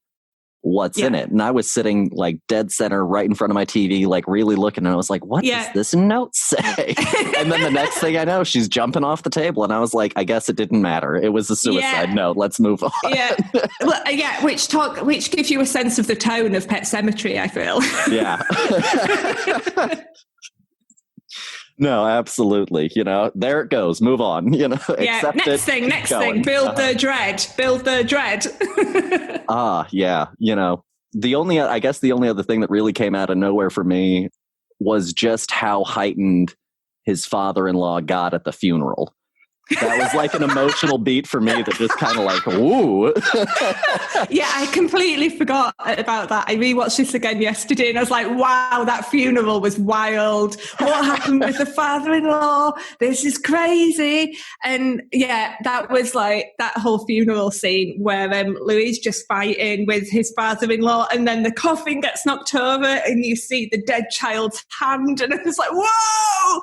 what's in it. And I was sitting like dead center right in front of my TV, like really looking, and I was like, what does this note say? And then the next thing I know, she's jumping off the table, and I was like, I guess it didn't matter. It was a suicide note. Let's move on. Which gives you a sense of the tone of Pet Sematary, I feel. Yeah. No, absolutely. You know, there it goes. Move on. You know, accept next thing. Build the dread. Yeah. You know, the only other thing that really came out of nowhere for me was just how heightened his father-in-law got at the funeral. That was like an emotional beat for me that just kind of like, woo. Yeah, I completely forgot about that. I rewatched this again yesterday and I was like, wow, that funeral was wild. What happened with the father-in-law? This is crazy. And yeah, that was like that whole funeral scene where Louis just fighting with his father-in-law and then the coffin gets knocked over and you see the dead child's hand. And it was like, whoa,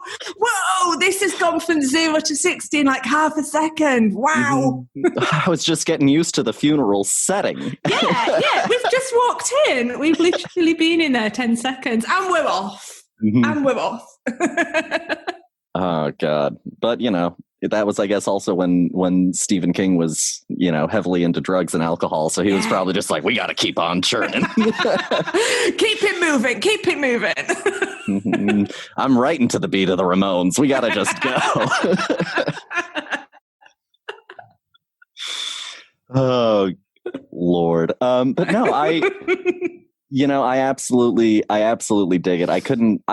this has gone from 0 to 60 in like half a second. Wow. I was just getting used to the funeral setting. Yeah. We've just walked in. We've literally been in there 10 seconds and we're off. Oh, God. But, you know, that was, I guess, also when Stephen King was, you know, heavily into drugs and alcohol. So he was probably just like, we got to keep on churning. Keep it moving. I'm right into the beat of the Ramones. We got to just go. Oh, Lord. But no, I absolutely dig it. I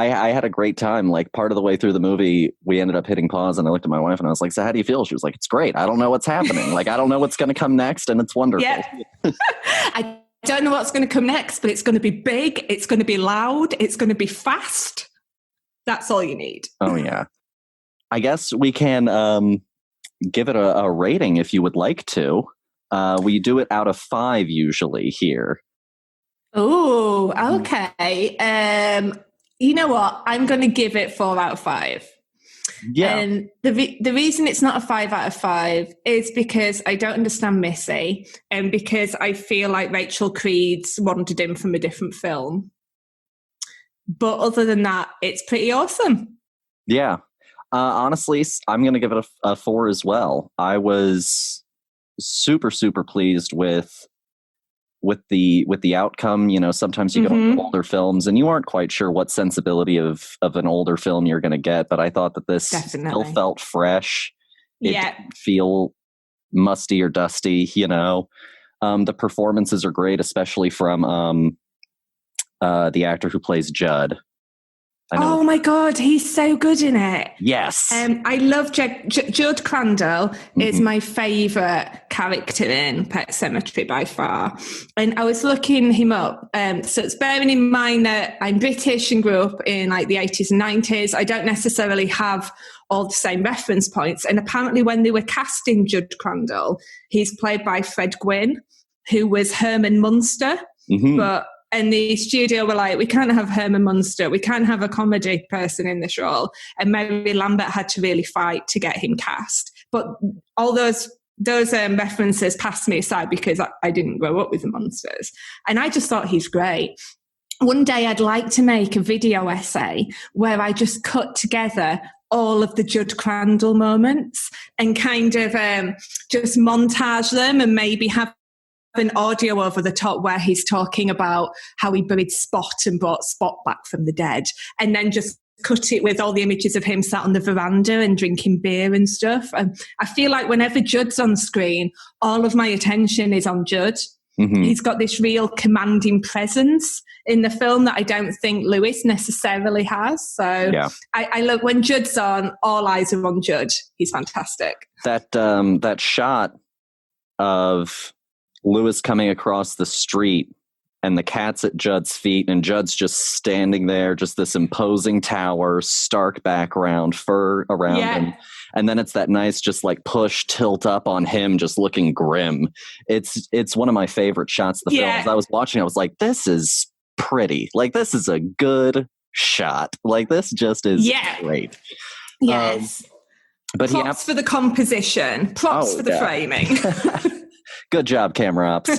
had a great time. Like part of the way through the movie, we ended up hitting pause and I looked at my wife and I was like, so how do you feel? She was like, it's great. I don't know what's happening. Like, I don't know what's going to come next. And it's wonderful. Yeah. I don't know what's going to come next, but it's going to be big. It's going to be loud. It's going to be fast. That's all you need. Oh, yeah. I guess we can give it a rating if you would like to. We do it out of 5 usually here. Oh, okay. You know what? I'm going to give it 4 out of 5. Yeah. And the reason it's not a 5 out of 5 is because I don't understand Missy and because I feel like Rachel Creed's wandered in from a different film. But other than that, it's pretty awesome. Yeah. Honestly, I'm going to give it a 4 as well. I was super, super pleased with the outcome. You know, sometimes you get older films and you aren't quite sure what sensibility of an older film you're going to get, but I thought that this still felt fresh. It didn't feel musty or dusty, you know. The performances are great, especially from the actor who plays Judd. Oh my God, he's so good in it. Yes. I love Judd Crandall is my favourite character in Pet Sematary by far. And I was looking him up. So it's bearing in mind that I'm British and grew up in like the 80s and 90s. I don't necessarily have all the same reference points. And apparently when they were casting Judd Crandall, he's played by Fred Gwynne, who was Herman Munster. And the studio were like, we can't have Herman Munster. We can't have a comedy person in this role. And Mary Lambert had to really fight to get him cast. But all those references passed me aside because I didn't grow up with the Munsters. And I just thought he's great. One day I'd like to make a video essay where I just cut together all of the Judd Crandall moments and kind of just montage them and maybe have an audio over the top where he's talking about how he buried Spot and brought Spot back from the dead, and then just cut it with all the images of him sat on the veranda and drinking beer and stuff. And I feel like whenever Judd's on screen, all of my attention is on Judd. He's got this real commanding presence in the film that I don't think Lewis necessarily has. So I look, when Judd's on, all eyes are on Judd. He's fantastic. That shot of Lewis coming across the street and the cat's at Judd's feet and Judd's just standing there, just this imposing tower, stark background, fur around him. And then it's that nice, just like push tilt up on him, just looking grim. It's one of my favorite shots of the film. As I was watching, I was like, this is pretty. Like, this is a good shot. Like, this just is great. Yes. But props for the composition. Props for the framing. Good job, camera ops.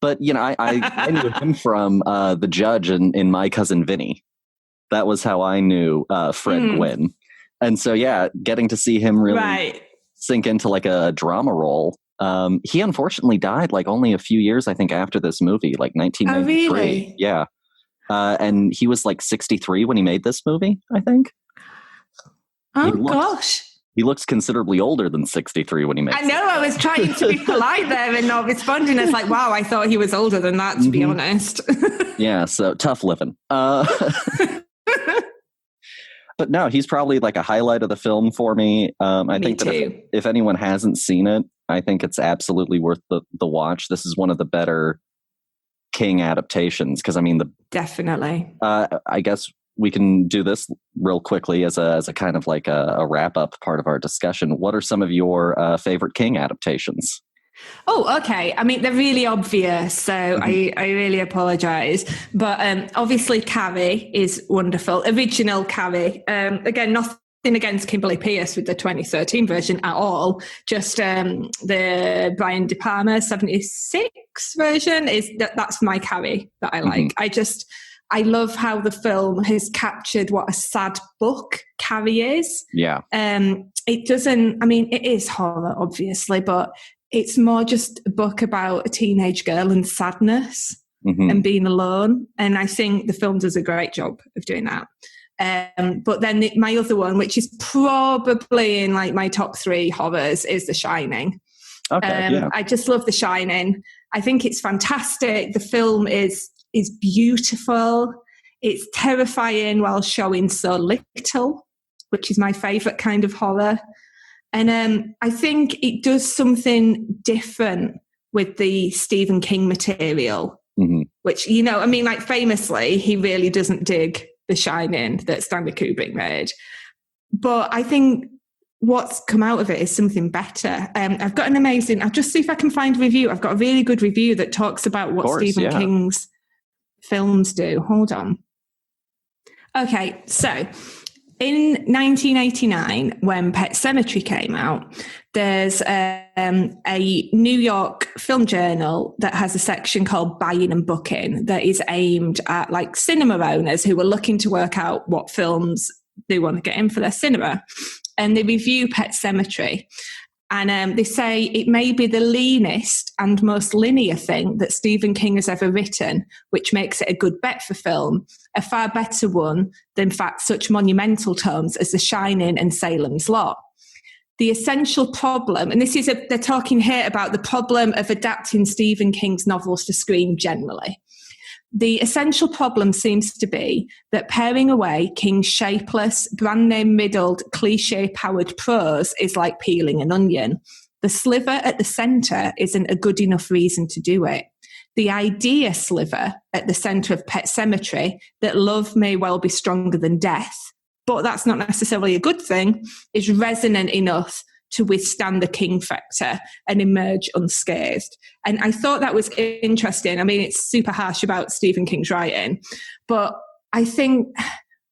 But, I knew him from the judge in My Cousin Vinny. That was how I knew Fred Gwynne. And so, getting to see him really sink into like a drama role. He unfortunately died like only a few years, I think, after this movie, like 1993. Oh, really? Yeah. And he was like 63 when he made this movie, I think. Oh, gosh. He looks considerably older than 63 when he makes it. I know, I was trying to be polite there and not responding. It's like, wow, I thought he was older than that, to be honest. Yeah, so tough living. But no, he's probably like a highlight of the film for me. I think that if anyone hasn't seen it, I think it's absolutely worth the watch. This is one of the better King adaptations because, Definitely. I guess we can do this real quickly as a kind of like a wrap up part of our discussion. What are some of your favorite King adaptations? Oh, okay. They're really obvious, so I really apologize. But obviously Carrie is wonderful. Original Carrie. Again, nothing against Kimberly Peirse with the 2013 version at all. Just the Brian De Palma 76 version that's my Carrie that I like. I love how the film has captured what a sad book Carrie is. Yeah. It doesn't, it is horror, obviously, but it's more just a book about a teenage girl and sadness and being alone. And I think the film does a great job of doing that. But then my other one, which is probably in like my top 3 horrors, is The Shining. Okay, I just love The Shining. I think it's fantastic. The film is beautiful. It's terrifying while showing so little, which is my favourite kind of horror. And I think it does something different with the Stephen King material, which, like famously, he really doesn't dig The Shining that Stanley Kubrick made. But I think what's come out of it is something better. I've got an amazing, I'll just see if I can find a review. I've got a really good review that talks about what Stephen King's films do. Hold on. Okay, so in 1989, when Pet Sematary came out, there's a New York film journal that has a section called Buying and Booking that is aimed at like cinema owners who are looking to work out what films they want to get in for their cinema. And they review Pet Sematary. And they say it may be the leanest and most linear thing that Stephen King has ever written, which makes it a good bet for film, a far better one than, in fact, such monumental tomes as The Shining and Salem's Lot. The essential problem, and they're talking here about the problem of adapting Stephen King's novels to screen generally. The essential problem seems to be that paring away King's shapeless, brand-name middled, cliche-powered prose is like peeling an onion. The sliver at the centre isn't a good enough reason to do it. The idea sliver at the centre of Pet Sematary, that love may well be stronger than death, but that's not necessarily a good thing, is resonant enough to withstand the King factor and emerge unscathed. And I thought that was interesting. It's super harsh about Stephen King's writing, but I think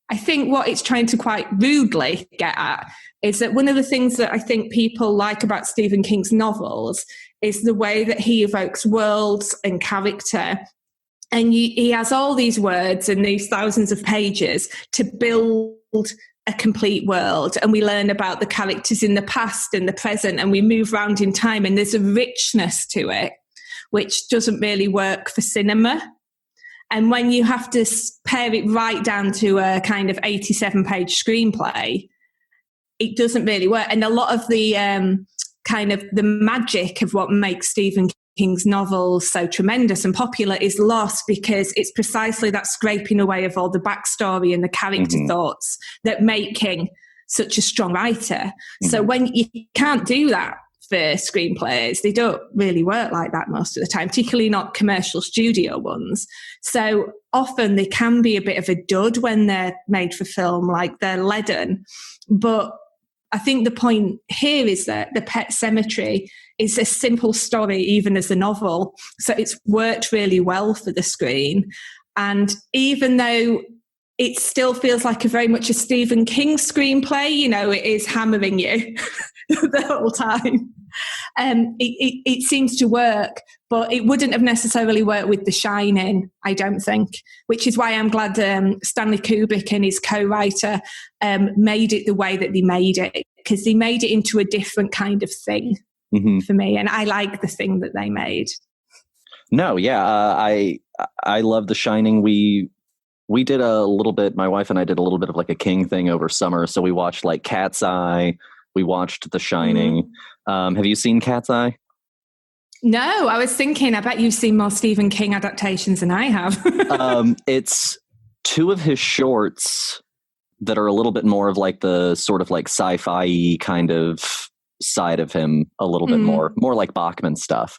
what it's trying to quite rudely get at is that one of the things that I think people like about Stephen King's novels is the way that he evokes worlds and character. And he has all these words and these thousands of pages to build a complete world, and we learn about the characters in the past and the present, and we move around in time, and there's a richness to it which doesn't really work for cinema. And when you have to pare it right down to a kind of 87-page screenplay, it doesn't really work. And a lot of the kind of the magic of what makes Stephen King's novels so tremendous and popular is lost because it's precisely that scraping away of all the backstory and the character thoughts that make King such a strong writer. So when you can't do that for screenplays, they don't really work like that most of the time, particularly not commercial studio ones. So often they can be a bit of a dud when they're made for film, like they're leaden. But I think the point here is that the Pet Sematary is a simple story, even as a novel. So it's worked really well for the screen. And even though it still feels like very much a Stephen King screenplay, it is hammering you the whole time. it seems to work, but it wouldn't have necessarily worked with The Shining, I don't think, which is why I'm glad Stanley Kubrick and his co-writer made it the way that they made it, because they made it into a different kind of thing for me, and I like the thing that they made. No, yeah, I love The Shining. We did a little bit, my wife and I did a little bit of like a King thing over summer. So we watched like Cat's Eye. We watched The Shining. Have you seen Cat's Eye? No, I was thinking, I bet you've seen more Stephen King adaptations than I have. It's two of his shorts that are a little bit more of like the sort of like sci-fi kind of side of him, a little bit more like Bachman stuff.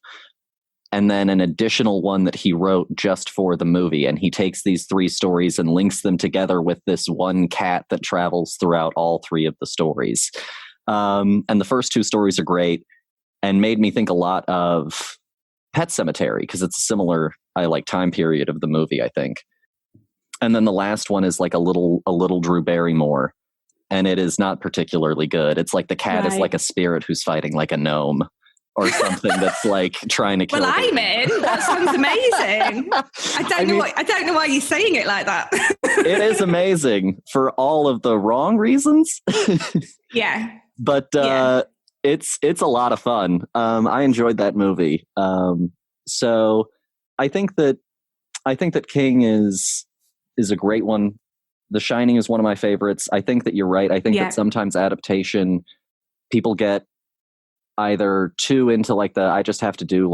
And then an additional one that he wrote just for the movie. And he takes these three stories and links them together with this one cat that travels throughout all three of the stories. And the first two stories are great and made me think a lot of Pet Sematary, because it's a similar time period of the movie, I think. And then the last one is like a little Drew Barrymore, and it is not particularly good. It's like the cat is like a spirit who's fighting like a gnome or something that's like trying to kill. Well, I'm in. That sounds amazing. I don't know why you're saying it like that. It is amazing for all of the wrong reasons. Yeah. But it's a lot of fun. I enjoyed that movie. So I think that King is a great one. The Shining is one of my favorites. I think that you're right. I think that sometimes adaptation, people get either too into like I just have to do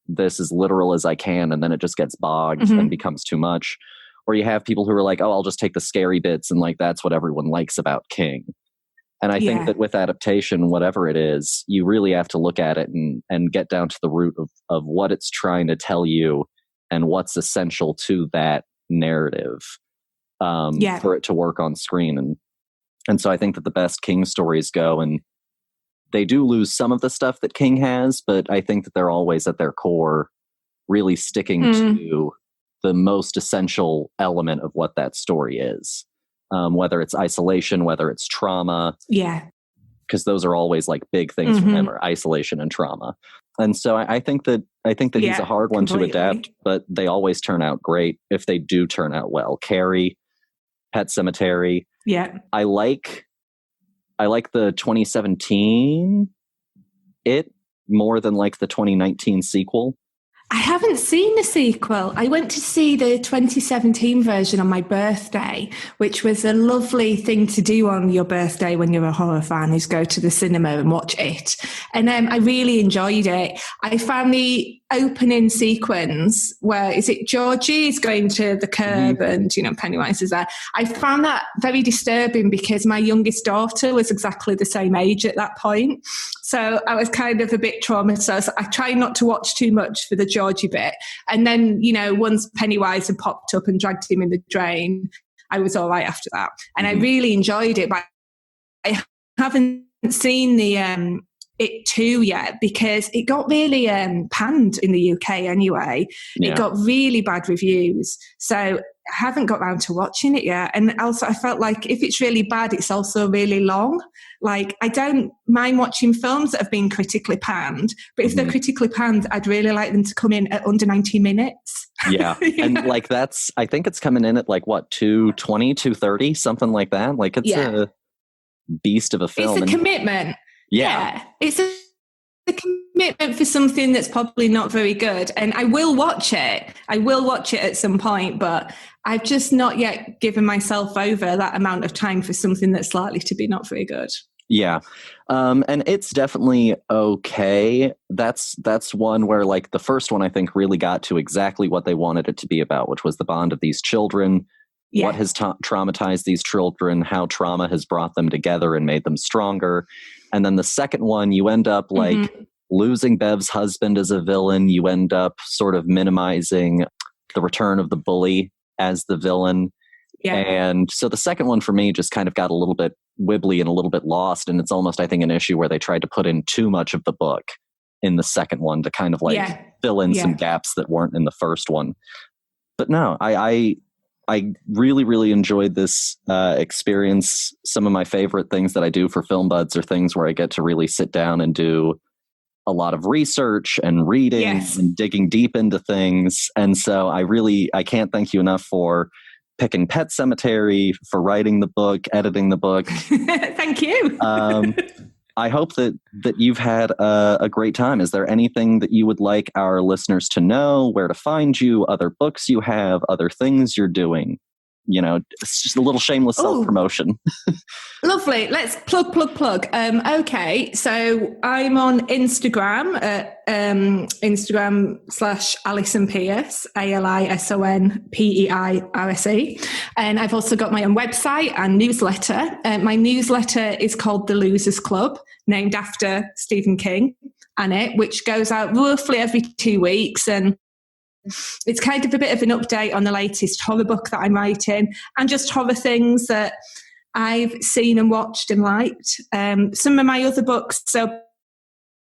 this as literal as I can, and then it just gets bogged and becomes too much. Or you have people who are like, oh, I'll just take the scary bits, and like that's what everyone likes about King. And I think that with adaptation, whatever it is, you really have to look at it and get down to the root of what it's trying to tell you and what's essential to that narrative for it to work on screen. And so I think that the best King stories go, and they do lose some of the stuff that King has, but I think that they're always at their core really sticking to the most essential element of what that story is. Whether it's isolation, whether it's trauma. Yeah. Because those are always like big things for him, are isolation and trauma. And so I think that he's a hard one to adapt, but they always turn out great if they do turn out well. Carrie, Pet Sematary. Yeah. I like the 2017 It more than like the 2019 sequel. I haven't seen the sequel. I went to see the 2017 version on my birthday, which was a lovely thing to do on your birthday when you're a horror fan, is go to the cinema and watch it. And I really enjoyed it. I found the opening sequence where, is it Georgie is going to the curb and, Pennywise is there. I found that very disturbing because my youngest daughter was exactly the same age at that point. So I was kind of a bit traumatized. I tried not to watch too much for the Georgie bit. And then, once Pennywise had popped up and dragged him in the drain, I was all right after that. And I really enjoyed it. But I haven't seen the It 2 yet, because it got really panned in the UK anyway. Yeah. It got really bad reviews. So I haven't got around to watching it yet. And also I felt like if it's really bad, it's also really long. Like, I don't mind watching films that have been critically panned, but if they're critically panned, I'd really like them to come in at under 90 minutes. Yeah. And I think it's coming in at 220, 230, something like that. Like, it's a beast of a film. It's a commitment. Yeah. It's a commitment for something that's probably not very good. And I will watch it. I will watch it at some point, but I've just not yet given myself over that amount of time for something that's likely to be not very good. Yeah. And it's definitely okay. That's one where the first one I think really got to exactly what they wanted it to be about, which was the bond of these children. Yeah. What has traumatized these children, how trauma has brought them together and made them stronger. And then the second one, you end up losing Bev's husband as a villain. You end up sort of minimizing the return of the bully as the villain. Yeah. And so the second one for me just kind of got a little bit wibbly and a little bit lost. And it's almost, I think, an issue where they tried to put in too much of the book in the second one to kind of fill in some gaps that weren't in the first one. But no, I really, really enjoyed this experience. Some of my favorite things that I do for Film Buds are things where I get to really sit down and do a lot of research and reading and digging deep into things. And so I can't thank you enough for picking Pet Sematary, for writing the book, editing the book. Thank you. I hope that you've had a great time. Is there anything that you would like our listeners to know, where to find you, other books you have, other things you're doing? It's just a little shameless self-promotion. Lovely. Let's plug. Okay. So I'm on Instagram at Instagram /Alison Peirse, ALISONPEIRSE. And I've also got my own website and newsletter. My newsletter is called The Losers Club, named after Stephen King, which goes out roughly every 2 weeks. And it's kind of a bit of an update on the latest horror book that I'm writing and just horror things that I've seen and watched and liked. Some of my other books, so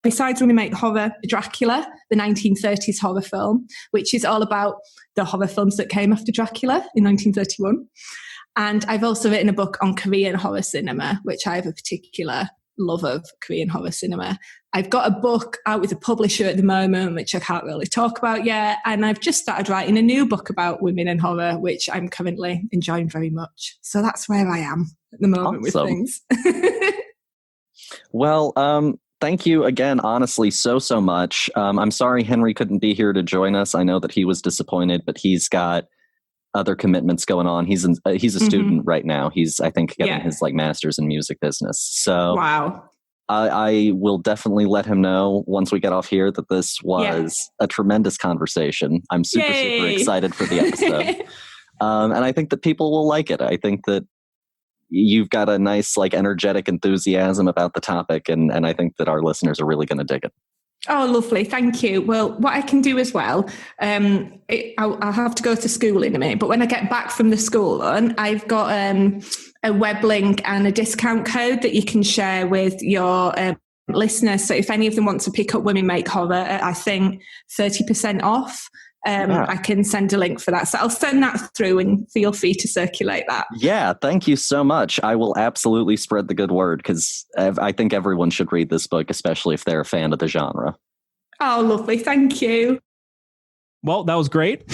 besides Women Make Horror, Dracula, the 1930s horror film, which is all about the horror films that came after Dracula in 1931. And I've also written a book on Korean horror cinema, which I have a particular love of Korean horror cinema. I've got a book out with a publisher at the moment, which I can't really talk about yet. And I've just started writing a new book about women in horror, which I'm currently enjoying very much. So that's where I am at the moment with things. Well, thank you again, honestly, so much. I'm sorry Henry couldn't be here to join us. I know that he was disappointed, but he's got other commitments going on. He's a student right now. He's, I think, getting his master's in music business. So wow. I will definitely let him know once we get off here that this was a tremendous conversation. I'm super excited for the episode. And I think that people will like it. I think that you've got a nice, energetic enthusiasm about the topic. And I think that our listeners are really going to dig it. Oh, lovely. Thank you. Well, what I can do as well, I'll have to go to school in a minute, but when I get back from the school run, I've got a web link and a discount code that you can share with your listeners. So if any of them want to pick up Women Make Horror, I think 30% off. I can send a link for that. So I'll send that through and feel free to circulate that. Yeah, thank you so much. I will absolutely spread the good word because I think everyone should read this book, especially if they're a fan of the genre. Oh, lovely. Thank you. Well, that was great.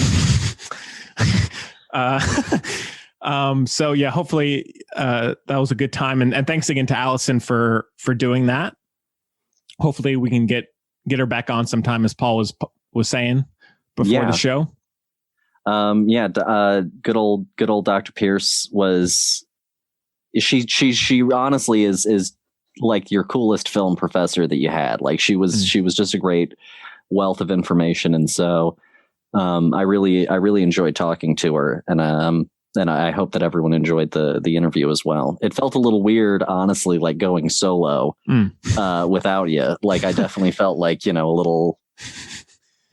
So yeah, hopefully that was a good time. And thanks again to Alison for doing that. Hopefully we can get her back on sometime, as Paul was saying before the show. Good old Dr. Peirse was, she honestly is like your coolest film professor that you had. She was just a great wealth of information. And so I really enjoyed talking to her, and I hope that everyone enjoyed the interview as well. It felt a little weird, honestly, going solo without you. I definitely felt a little,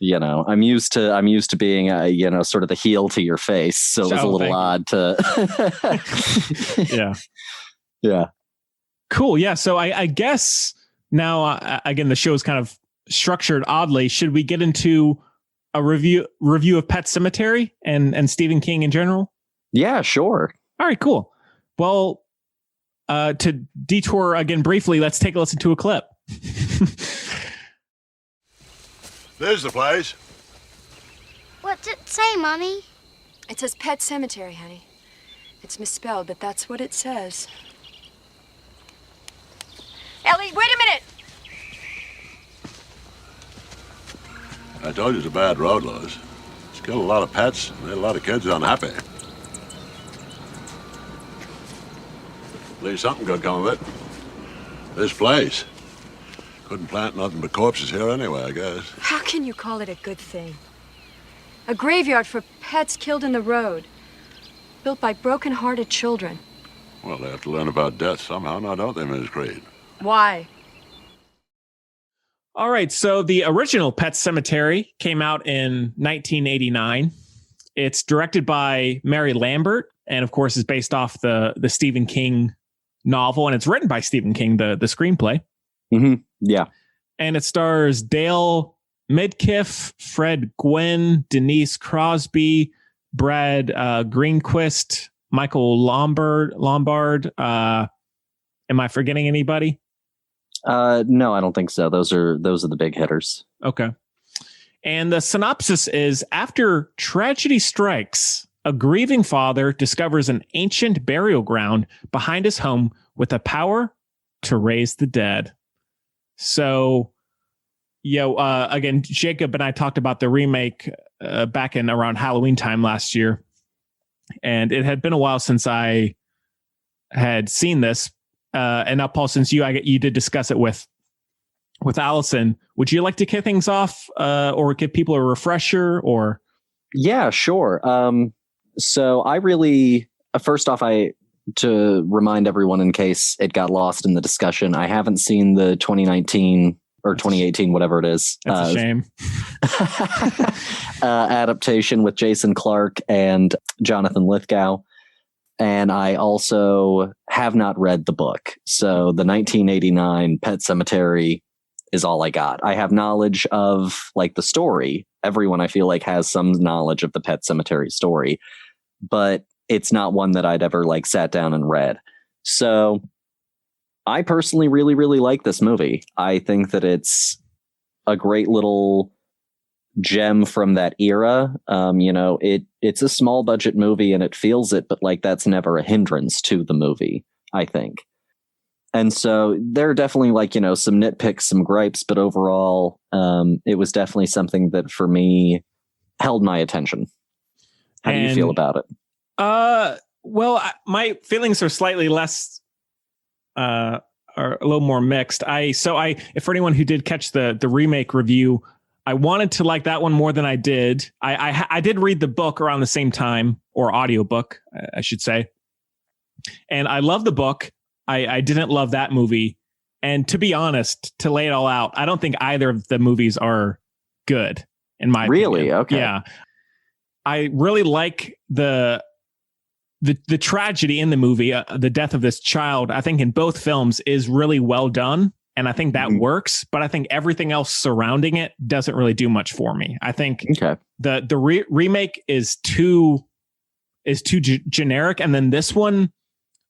I'm used to being sort of the heel to your face. So it was a little odd to, yeah. Cool. Yeah. So I guess now, again, the show is kind of structured oddly. Should we get into a review of Pet Sematary and Stephen King in general? Yeah, sure. All right, cool. Well, to detour again briefly, let's take a listen to a clip. There's the place. What's it say, Mommy? It says Pet Sematary, honey. It's misspelled, but that's what it says. Ellie, wait a minute! I told you it's a bad road, Lois. It's killed a lot of pets, and made a lot of kids unhappy. At least something good come of it. This place. Couldn't plant nothing but corpses here anyway, I guess. How can you call it a good thing? A graveyard for pets killed in the road. Built by broken-hearted children. Well, they have to learn about death somehow, now don't they, Ms. Creed? Why? All right, so the original Pet Sematary came out in 1989. It's directed by Mary Lambert, and of course is based off the Stephen King novel, and it's written by Stephen King, the screenplay. Mm-hmm. Yeah. And it stars Dale Midkiff, Fred Gwynn, Denise Crosby, Brad Greenquist, Michael Lombard. Am I forgetting anybody? No, I don't think so. Those are the big hitters. Okay. And the synopsis is, after tragedy strikes, a grieving father discovers an ancient burial ground behind his home with the power to raise the dead. So, again, Jacob and I talked about the remake back in around Halloween time last year. And it had been a while since I had seen this. And now, Paul, since you did discuss it with Alison, would you like to kick things off or give people a refresher? Or Yeah, sure. So I really, first off, to remind everyone in case it got lost in the discussion, I haven't seen the 2019 or 2018, whatever it is. That's a shame. Adaptation with Jason Clarke and Jonathan Lithgow. And I also have not read the book. So the 1989 Pet Sematary is all I got. I have knowledge of like the story. Everyone I feel like has some knowledge of the Pet Sematary story, but it's not one that I'd ever like sat down and read. So I personally really, really like this movie. I think that it's a great little gem from that era. It's a small budget movie and it feels it, but like that's never a hindrance to the movie, I think. And so there are definitely like, some nitpicks, some gripes, but overall, it was definitely something that for me held my attention. How do you feel about it? Well, my feelings are slightly less, are a little more mixed. For anyone who did catch the remake review, I wanted to like that one more than I did. I did read the book around the same time, or audiobook, I should say. And I love the book. I didn't love that movie. And to be honest, to lay it all out, I don't think either of the movies are good, in my opinion. Really? Okay. Yeah. I really like the tragedy in the movie, the death of this child. I think in both films is really well done. And I think that works, but I think everything else surrounding it doesn't really do much for me. I think the remake is too generic. And then this one,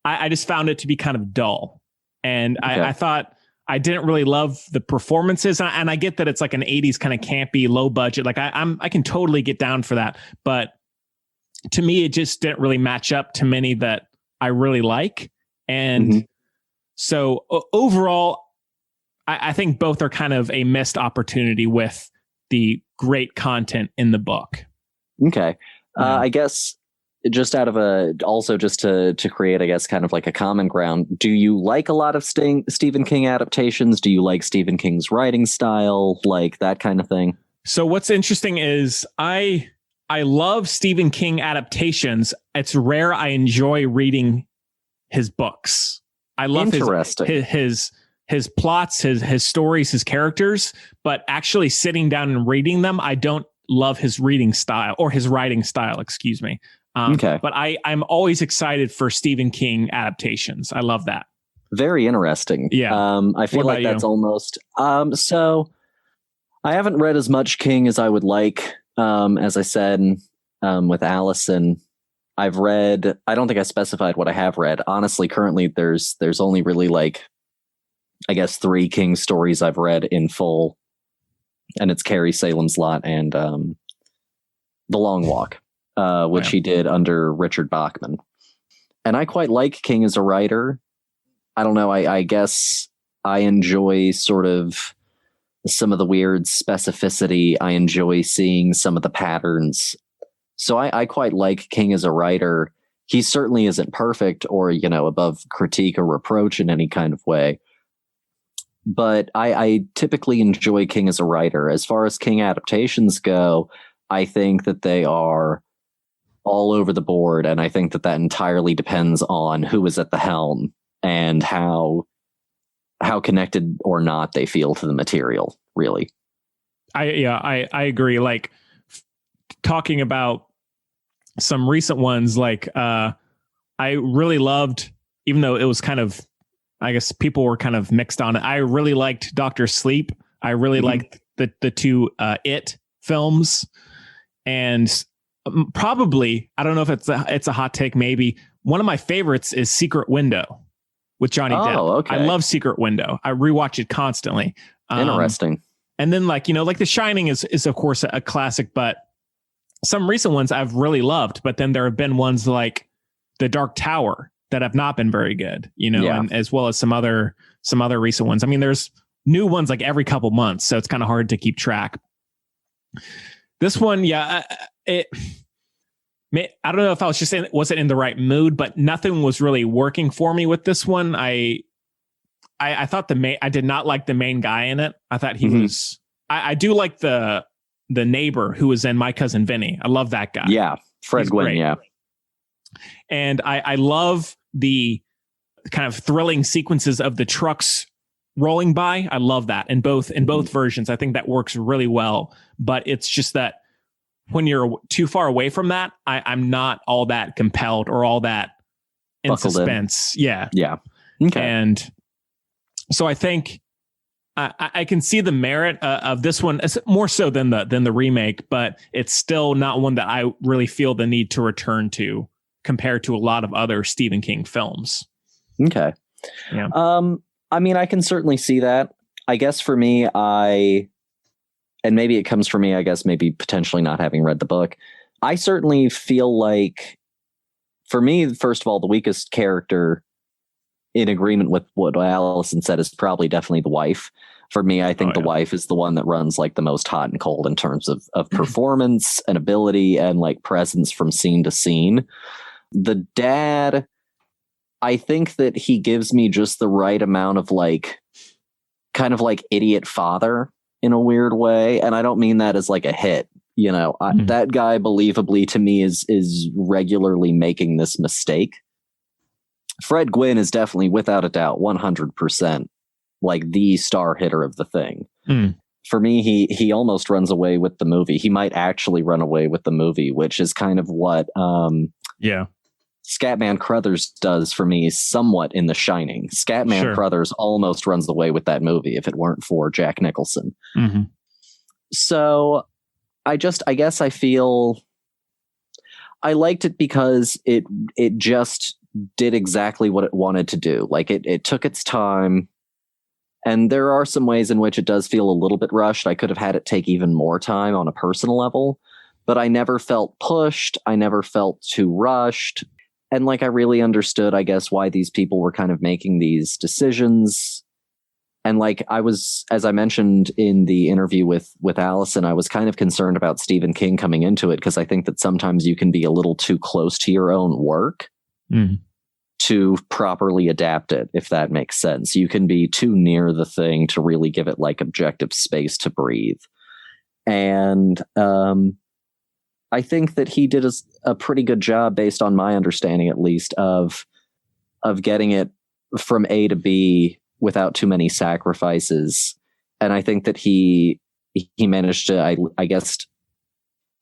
I just found it to be kind of dull. And I thought I didn't really love the performances. And I get that it's like an 80s kind of campy, low budget. Like I can totally get down for that. But to me, it just didn't really match up to many that I really like. And so overall, I think both are kind of a missed opportunity with the great content in the book. Okay. I guess just out of also just to create, I guess, kind of like a common ground, do you like a lot of Stephen King adaptations? Do you like Stephen King's writing style, like that kind of thing? So what's interesting is I love Stephen King adaptations. It's rare I enjoy reading his books. I love his plots, his stories, his characters, but actually sitting down and reading them, I don't love his reading style or his writing style, excuse me. But I'm always excited for Stephen King adaptations. I love that. Very interesting. Yeah. I feel like that's almost, so I haven't read as much King as I would like. As I said, with Alison, I've read, I don't think I specified what I have read. Honestly, currently there's only really like, I guess 3 King stories I've read in full, and it's Carrie, Salem's Lot, and The Long Walk, which he did under Richard Bachman. And I quite like King as a writer. I don't know. I guess I enjoy sort of some of the weird specificity. I enjoy seeing some of the patterns. So I quite like King as a writer. He certainly isn't perfect or, above critique or reproach in any kind of way. But I typically enjoy King as a writer. As far as King adaptations go, I think that they are all over the board. And I think that entirely depends on who is at the helm and how connected or not they feel to the material, really. I agree. Like talking about some recent ones, like I really loved, even though it was kind of, I guess people were kind of mixed on it. I really liked Dr. Sleep. I really liked the 2 It films, and probably, I don't know if it's a hot take, maybe one of my favorites is Secret Window, with Johnny Depp. Okay. I love Secret Window. I rewatch it constantly. Interesting. And then like The Shining is of course a classic, but some recent ones I've really loved. But then there have been ones like The Dark Tower that have not been very good, and as well as some other recent ones. I mean, there's new ones like every couple months, so it's kind of hard to keep track. This one, I don't know if I was wasn't in the right mood, but nothing was really working for me with this one. I thought I did not like the main guy in it. I thought he was. I do like the neighbor who was in My Cousin Vinny. I love that guy. Yeah, Fred Gwynne. Great. Yeah, and I love the kind of thrilling sequences of the trucks rolling by. I love that in both versions. I think that works really well. But it's just that when you're too far away from that, I'm not all that compelled or all that in Buckled suspense. Yeah. Okay. And so I think I can see the merit of this one more so than the remake, but it's still not one that I really feel the need to return to compared to a lot of other Stephen King films. Okay. Yeah. I mean, I can certainly see that. I guess for me, and maybe it comes from me, I guess, maybe potentially not having read the book. I certainly feel like, for me, first of all, the weakest character, in agreement with what Alison said, is probably definitely the wife. For me, I think the wife is the one that runs like the most hot and cold in terms of performance and ability and like presence from scene to scene. The dad, I think that he gives me just the right amount of like, kind of like idiot father in a weird way. And I don't mean that as like a hit, that guy believably to me is regularly making this mistake. Fred Gwynne is definitely, without a doubt, 100% like the star hitter of the thing. For me, he almost runs away with the movie. He might actually run away with the movie, which is kind of what Scatman Crothers does for me somewhat in The Shining. Scatman Crothers almost runs away with that movie if it weren't for Jack Nicholson. So I guess I feel I liked it because it just did exactly what it wanted to do. Like it took its time, and there are some ways in which it does feel a little bit rushed. I could have had it take even more time on a personal level, but I never felt pushed. I never felt too rushed. And like, I really understood, I guess, why these people were kind of making these decisions. And like, I was, as I mentioned in the interview with Alison, I was kind of concerned about Stephen King coming into it, because I think that sometimes you can be a little too close to your own work to properly adapt it, if that makes sense. You can be too near the thing to really give it like objective space to breathe. And I think that he did a pretty good job, based on my understanding at least, of getting it from A to B without too many sacrifices. And I think that he managed to, I guess,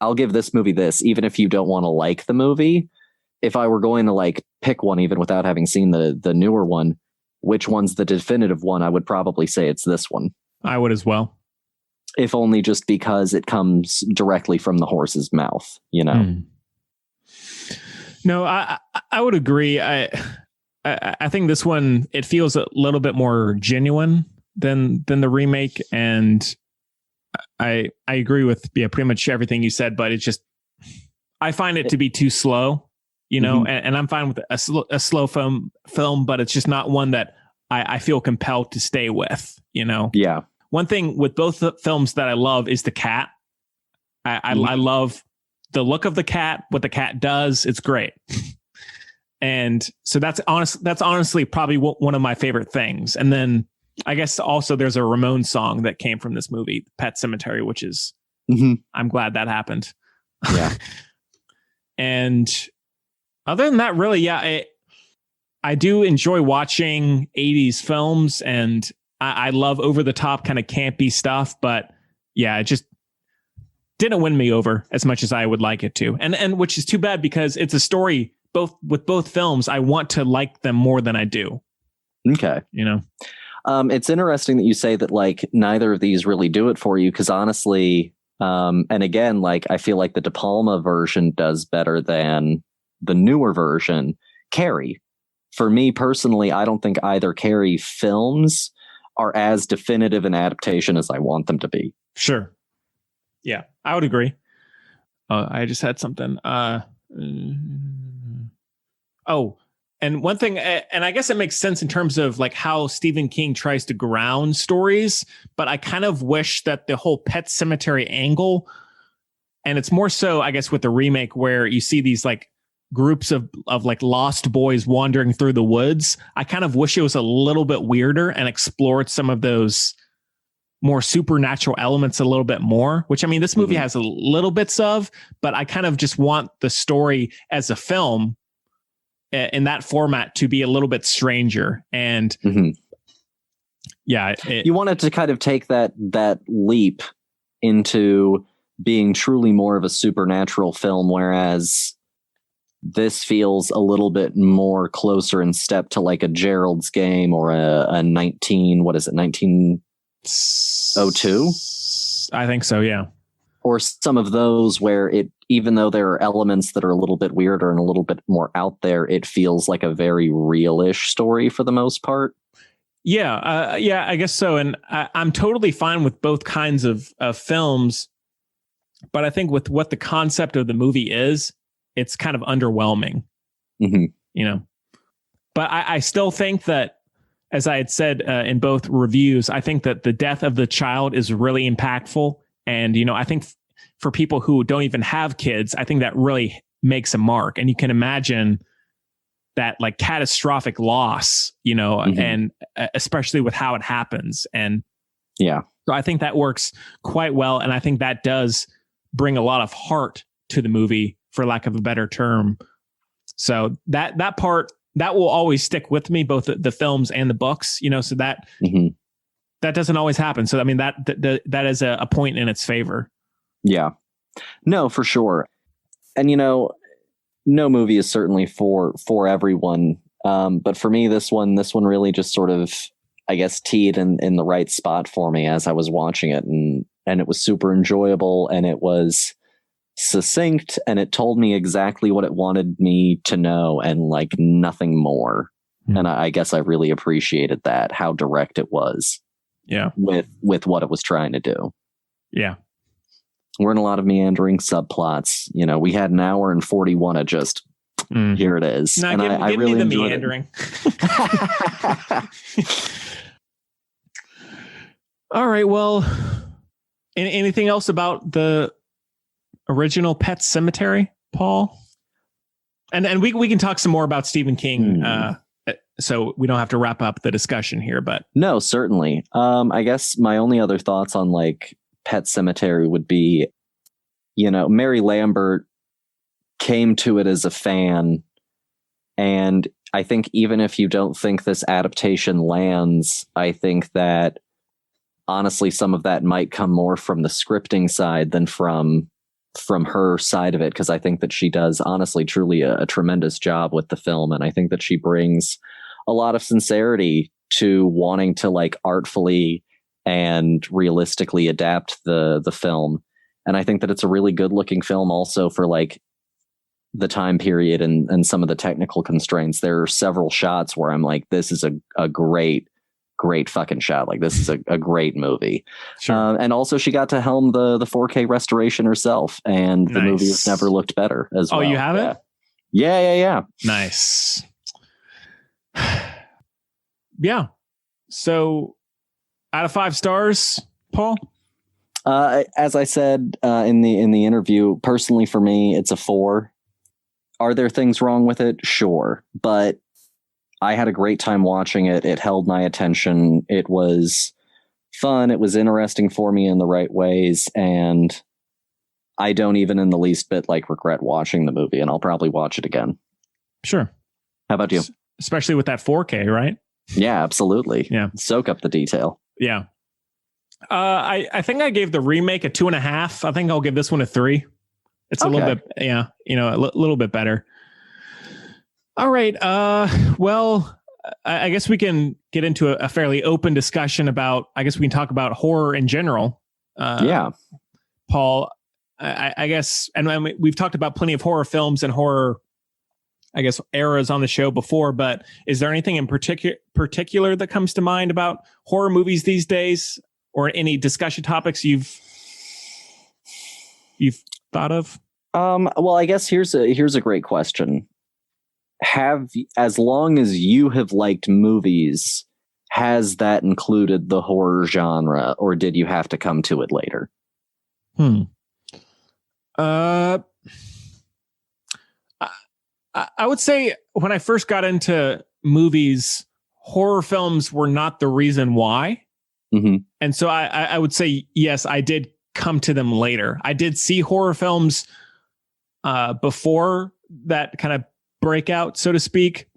I'll give this movie this, even if you don't want to like the movie. If I were going to like pick one, even without having seen the newer one, which one's the definitive one, I would probably say it's this one. I would as well. If only just because it comes directly from the horse's mouth, No, I would agree. I think this one, it feels a little bit more genuine than the remake, and I agree with pretty much everything you said. But it's just, I find it to be too slow, and I'm fine with a slow film, but it's just not one that I feel compelled to stay with. Yeah. One thing with both the films that I love is the cat. I love the look of the cat, what the cat does. It's great. And so that's honestly probably one of my favorite things. And then I guess also there's a Ramones song that came from this movie, Pet Sematary, which is, I'm glad that happened. Yeah. And other than that, really, I do enjoy watching 80s films, and I love over the top kind of campy stuff, but it just didn't win me over as much as I would like it to. And which is too bad, because it's a story with both films. I want to like them more than I do. Okay. It's interesting that you say that like neither of these really do it for you, because honestly, and again, like I feel like the De Palma version does better than the newer version, Carrie. for me personally, I don't think either Carrie films are as definitive an adaptation as I want them to be. Sure. Yeah, I would agree. I just had something. And one thing, and I guess it makes sense in terms of like how Stephen King tries to ground stories, but I kind of wish that the whole Pet Sematary angle, and it's more so, I guess, with the remake where you see these like groups of like lost boys wandering through the woods. I kind of wish it was a little bit weirder and explored some of those more supernatural elements a little bit more, which I mean, this movie has a little bits of, but I kind of just want the story as a film in that format to be a little bit stranger. And you wanted to kind of take that leap into being truly more of a supernatural film, whereas this feels a little bit more closer in step to like a Gerald's Game or a 1902? I think so, yeah. Or some of those where it, even though there are elements that are a little bit weirder and a little bit more out there, it feels like a very real-ish story for the most part. Yeah, I guess so. And I'm totally fine with both kinds of films, but I think with what the concept of the movie is, it's kind of underwhelming, you know. But I still think that, as I had said in both reviews, I think that the death of the child is really impactful. And, you know, I think for people who don't even have kids, I think that really makes a mark. And you can imagine that like catastrophic loss, you know, and especially with how it happens. And yeah, so I think that works quite well. And I think that does bring a lot of heart to the movie, for lack of a better term. So that part, that will always stick with me, both the films and the books, you know, so that that doesn't always happen. So, I mean, that is a point in its favor. Yeah, no, for sure. And, you know, no movie is certainly for everyone. But for me, this one really just sort of, I guess, teed in the right spot for me as I was watching it. And it was super enjoyable, and it was succinct, and it told me exactly what it wanted me to know and like nothing more. And I guess I really appreciated that, how direct it was. Yeah. With what it was trying to do. Yeah. Weren't a lot of meandering subplots. You know, we had an hour and 41 of just here it is. No, and I really me the enjoyed meandering. All right. Well, anything else about the original Pet Sematary, Paul? And we can talk some more about Stephen King. So we don't have to wrap up the discussion here, but no, certainly. I guess my only other thoughts on like Pet Sematary would be, you know, Mary Lambert came to it as a fan, and I think even if you don't think this adaptation lands, I think that honestly some of that might come more from the scripting side than from her side of it, because I think that she does honestly truly a tremendous job with the film, and I think that she brings a lot of sincerity to wanting to like artfully and realistically adapt the film. And I think that it's a really good looking film also for like the time period and some of the technical constraints. There are several shots where I'm like, this is a great fucking shot. Like, this is a great movie. Sure. And also she got to helm the 4K restoration herself, and the movie has never looked better as well. Oh, you have it? Yeah. Nice. Yeah. So out of 5 stars, Paul? As I said in the interview, personally for me, it's a 4. Are there things wrong with it? Sure. But I had a great time watching it. It held my attention. It was fun. It was interesting for me in the right ways. And I don't even in the least bit like regret watching the movie, and I'll probably watch it again. Sure. How about you? Especially with that 4K, right? Yeah, absolutely. Yeah. Soak up the detail. Yeah. I think I gave the remake a 2.5. I think I'll give this one a 3. It's a little bit, a little bit better. All right. Well, I guess we can get into a fairly open discussion about, I guess we can talk about horror in general. Paul, I guess, and we've talked about plenty of horror films and horror I guess, eras on the show before, but is there anything in particular that comes to mind about horror movies these days, or any discussion topics you've thought of? Well, I guess here's a great question. As long as you have liked movies, has that included the horror genre, or did you have to come to it later? I would say when I first got into movies, horror films were not the reason why. Mm-hmm. And so I would say, yes, I did come to them later. I did see horror films before that kind of breakout, so to speak,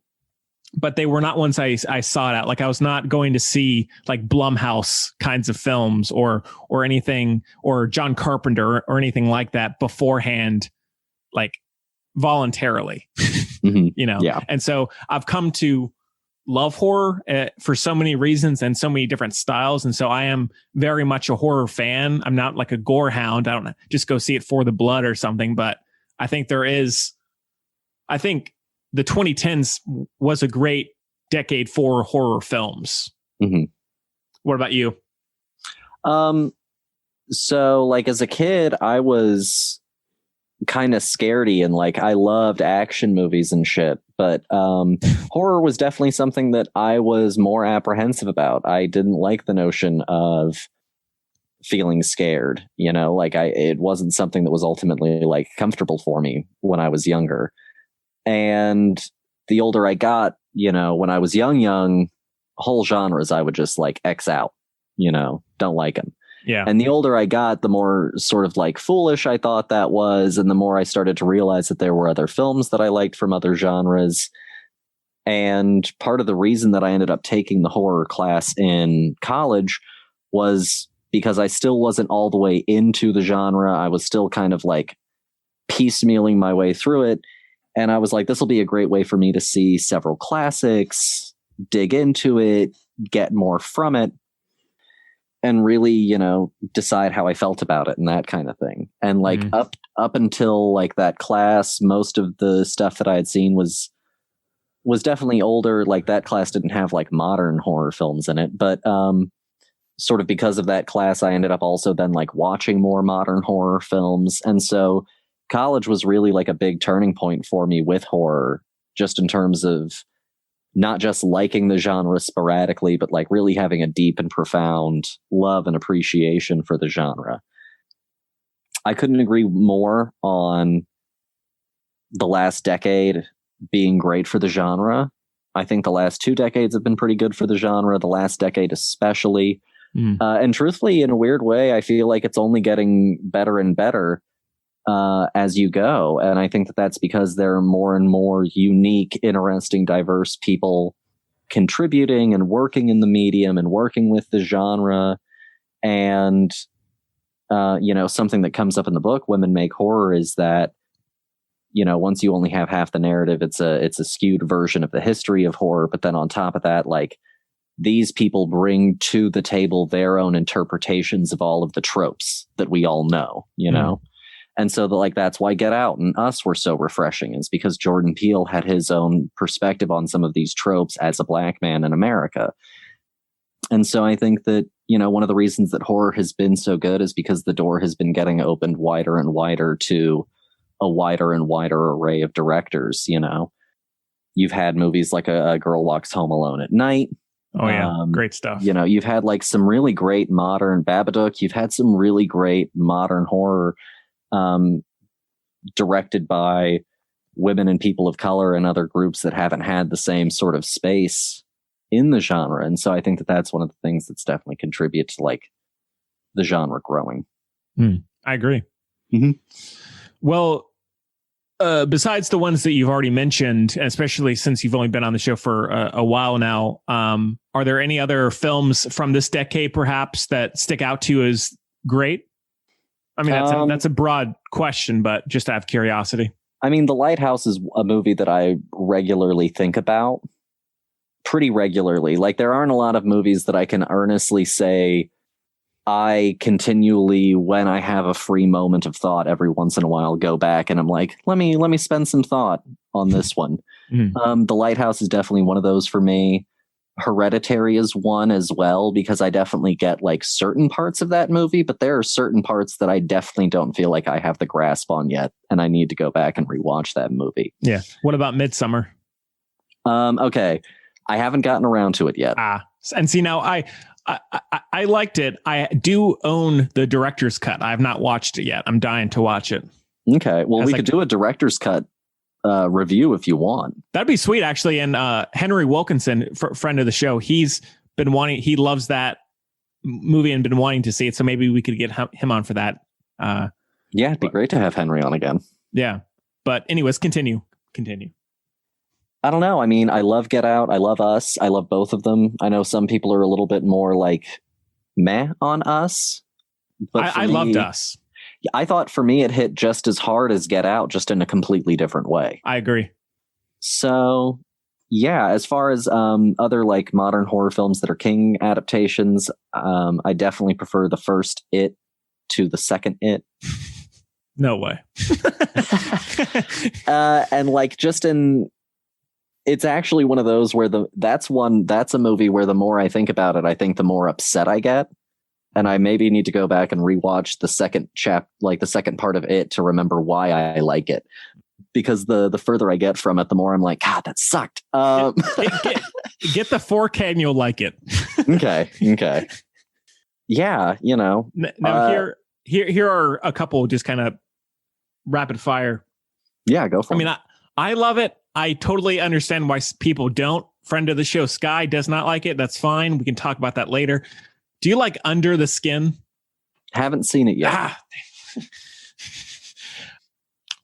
but they were not ones I sought out. Like, I was not going to see like Blumhouse kinds of films or anything, or John Carpenter or anything like that beforehand, like voluntarily, Mm-hmm. Yeah. And so I've come to love horror for so many reasons and so many different styles. And so I am very much a horror fan. I'm not like a gore hound. I don't just go see it for the blood or something, but I think the 2010s was a great decade for horror films. Mm-hmm. What about you? So like as a kid, I was kind of scaredy, and like I loved action movies and shit, but horror was definitely something that I was more apprehensive about. I didn't like the notion of feeling scared, like it wasn't something that was ultimately like comfortable for me when I was younger. And the older I got, when I was young, whole genres I would just like X out, don't like them. Yeah. And the older I got, the more sort of like foolish I thought that was. And the more I started to realize that there were other films that I liked from other genres. And part of the reason that I ended up taking the horror class in college was because I still wasn't all the way into the genre. I was still kind of like piecemealing my way through it. And I was like, this will be a great way for me to see several classics, dig into it, get more from it, and really, decide how I felt about it and that kind of thing. And like up until like that class, most of the stuff that I had seen was definitely older. Like that class didn't have like modern horror films in it, but sort of because of that class, I ended up also then like watching more modern horror films. And so college was really like a big turning point for me with horror, just in terms of not just liking the genre sporadically, but like really having a deep and profound love and appreciation for the genre. I couldn't agree more on the last decade being great for the genre. I think the last 2 decades have been pretty good for the genre, the last decade especially. And truthfully, in a weird way, I feel like it's only getting better and better as you go. And I think that that's because there are more and more unique, interesting, diverse people contributing and working in the medium and working with the genre. And, something that comes up in the book, Women Make Horror, is that, once you only have half the narrative, it's a skewed version of the history of horror. But then on top of that, like, these people bring to the table their own interpretations of all of the tropes that we all know, And so that's why Get Out and Us were so refreshing, is because Jordan Peele had his own perspective on some of these tropes as a black man in America. And so I think that, one of the reasons that horror has been so good is because the door has been getting opened wider and wider to a wider and wider array of directors. You've had movies like A Girl Walks Home Alone at Night. Oh yeah. Great stuff. You've had like some really great modern Babadook. You've had some really great modern horror directed by women and people of color and other groups that haven't had the same sort of space in the genre. And so I think that that's one of the things that's definitely contributed to like the genre growing. I agree. Mm-hmm. Well, besides the ones that you've already mentioned, especially since you've only been on the show for a while now, are there any other films from this decade perhaps that stick out to you as great? I mean, that's a broad question, but just out of curiosity. I mean, The Lighthouse is a movie that I regularly think about, pretty regularly. Like, there aren't a lot of movies that I can earnestly say I continually, when I have a free moment of thought, every once in a while go back and I'm like, let me spend some thought on this one. Mhm. The Lighthouse is definitely one of those for me. Hereditary is one as well, because I definitely get like certain parts of that movie, but there are certain parts that I definitely don't feel like I have the grasp on yet, and I need to go back and rewatch that movie. Yeah. What about Midsummer? Okay. I haven't gotten around to it yet. And see, now I liked it. I do own the director's cut. I have not watched it yet. I'm dying to watch it. Okay. Well, we could do a director's cut review if you want. That'd be sweet, actually. And Henry Wilkinson, friend of the show, he loves that movie and been wanting to see it. So maybe we could get him on for that. Yeah, it'd be great to have Henry on again. Yeah. But anyways, continue. I don't know. I mean, I love Get Out. I love Us. I love both of them. I know some people are a little bit more like meh on Us. But I loved Us. I thought for me, it hit just as hard as Get Out, just in a completely different way. I agree. So, yeah, as far as other like modern horror films that are King adaptations, I definitely prefer the first It to the second It. No way. And like it's actually one of those where that's a movie where the more I think about it, I think the more upset I get. And I maybe need to go back and rewatch the second the second part of It to remember why I like it. Because the further I get from it, the more I'm like, God, that sucked. Get the 4K and you'll like it. Okay. Yeah, you know. Now here are a couple just kind of rapid fire. Yeah, go for it. I mean, I love it. I totally understand why people don't. Friend of the show, Sky, does not like it. That's fine. We can talk about that later. Do you like Under the Skin? Haven't seen it yet.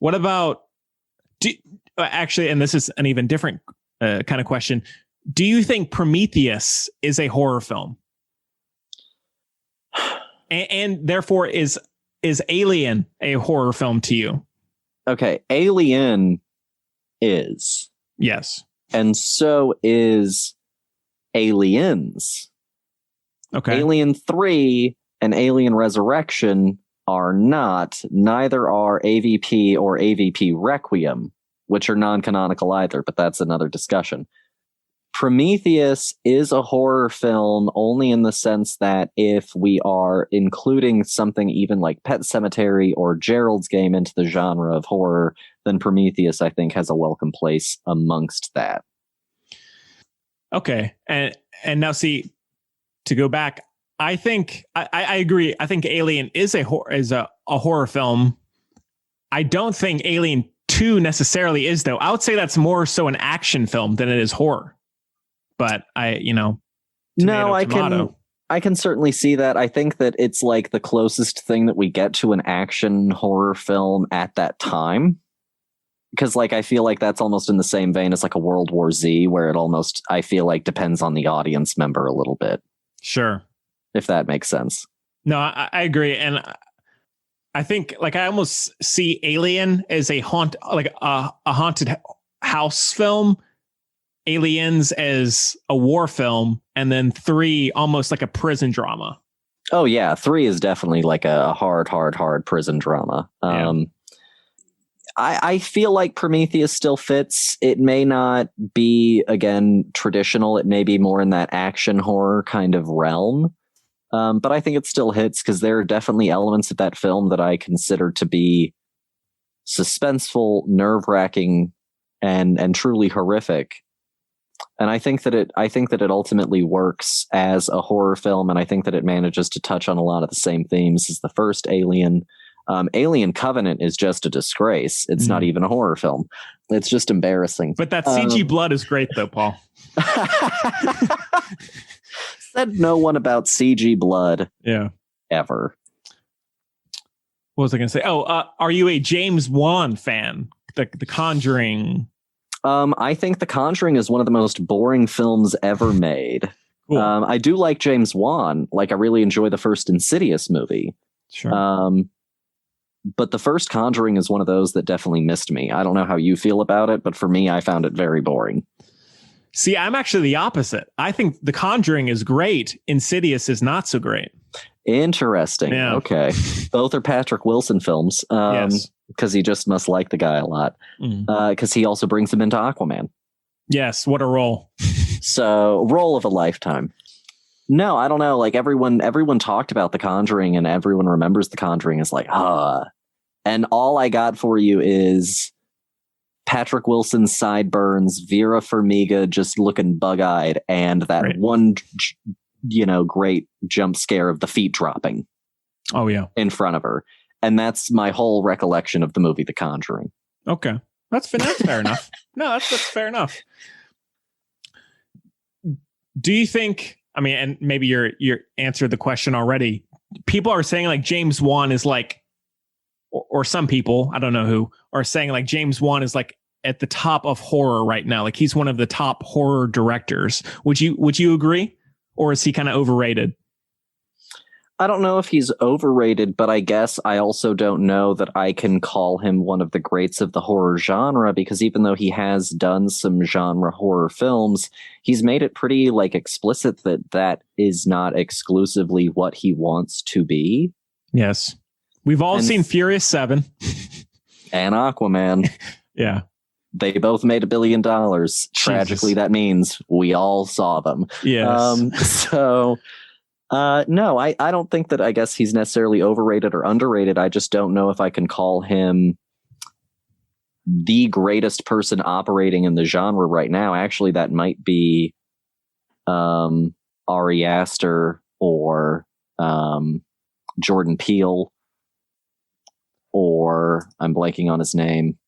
What about, actually, and this is an even different kind of question. Do you think Prometheus is a horror film? And therefore, is Alien a horror film to you? Okay, Alien is. Yes. And so is Aliens. Okay. Alien 3 and Alien Resurrection are not. Neither are AVP or AVP Requiem, which are non-canonical either, but that's another discussion. Prometheus is a horror film only in the sense that if we are including something even like Pet Sematary or Gerald's Game into the genre of horror, then Prometheus, I think, has a welcome place amongst that. Okay. And now see, to go back, I think I agree. I think Alien is a horror film. I don't think Alien 2 necessarily is, though. I would say that's more so an action film than it is horror. But I can certainly see that. I think that it's like the closest thing that we get to an action horror film at that time. Because like I feel like that's almost in the same vein as like a World War Z, where it almost, I feel like, depends on the audience member a little bit. Sure. If that makes sense. No, I agree. And I think like I almost see Alien as a haunted house film, Aliens as a war film, and then 3 almost like a prison drama. Oh yeah, 3 is definitely like a hard prison drama. Yeah. I feel like Prometheus still fits. It may not be, again, traditional. It may be more in that action horror kind of realm. But I think it still hits because there are definitely elements of that film that I consider to be suspenseful, nerve-wracking, and truly horrific. And I think that it ultimately works as a horror film, and I think that it manages to touch on a lot of the same themes as the first Alien. Alien Covenant is just a disgrace. It's not even a horror film. It's just embarrassing. But that CG blood is great, though, Paul. Said no one about CG blood. Yeah. Ever. What was I going to say? Oh, are you a James Wan fan? The Conjuring. I think The Conjuring is one of the most boring films ever made. Cool. I do like James Wan. Like, I really enjoy the first Insidious movie. Sure. But the first Conjuring is one of those that definitely missed me. I don't know how you feel about it, but for me, I found it very boring. See, I'm actually the opposite. I think The Conjuring is great. Insidious is not so great. Interesting. Yeah. Okay. Both are Patrick Wilson films. Yes. Because he just must like the guy a lot. Because he also brings him into Aquaman. Yes. What a role. So, role of a lifetime. No, I don't know. Like everyone talked about The Conjuring, and everyone remembers The Conjuring as like, And all I got for you is Patrick Wilson's sideburns, Vera Farmiga just looking bug-eyed, and that one, great jump scare of the feet dropping. Oh, yeah. In front of her. And that's my whole recollection of the movie The Conjuring. Okay. That's fair enough. No, that's fair enough. Do you think, I mean, and maybe you're answered the question already. People are saying like James Wan is like, or some people, I don't know who, are saying like James Wan is like at the top of horror right now. Like he's one of the top horror directors. Would you agree? Or is he kind of overrated? I don't know if he's overrated, but I guess I also don't know that I can call him one of the greats of the horror genre, because even though he has done some genre horror films, he's made it pretty like explicit that is not exclusively what he wants to be. Yes. We've all seen Furious 7 and Aquaman. Yeah. They both made $1 billion. Jesus. Tragically, that means we all saw them. Yes. No, I don't think that, I guess he's necessarily overrated or underrated. I just don't know if I can call him the greatest person operating in the genre right now. Actually, that might be Ari Aster or Jordan Peele, or I'm blanking on his name.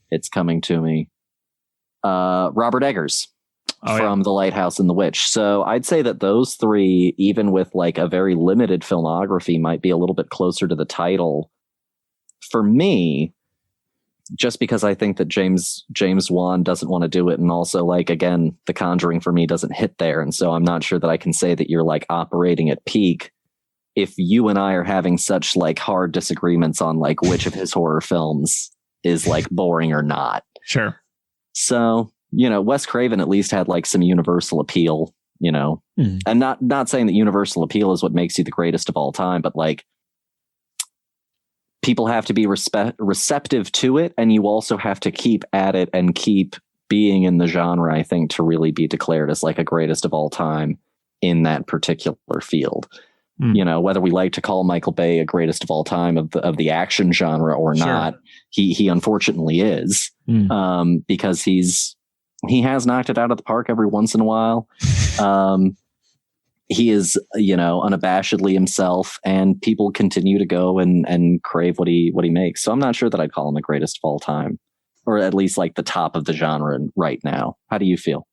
It's coming to me. Robert Eggers. From The Lighthouse and The Witch. So I'd say that those three, even with like a very limited filmography, might be a little bit closer to the title for me, just because I think that James Wan doesn't want to do it. And also, like, again, The Conjuring for me doesn't hit there. And so I'm not sure that I can say that you're like operating at peak if you and I are having such like hard disagreements on like which of his horror films is like boring or not. Sure. So, Wes Craven at least had like some universal appeal, and not saying that universal appeal is what makes you the greatest of all time, but like people have to be receptive to it. And you also have to keep at it and keep being in the genre, I think, to really be declared as like a greatest of all time in that particular field. Whether we like to call Michael Bay a greatest of all time of the action genre or not, he unfortunately is, because he has knocked it out of the park every once in a while. He is, unabashedly himself, and people continue to go and crave what he makes. So I'm not sure that I'd call him the greatest of all time, or at least like the top of the genre right now. How do you feel?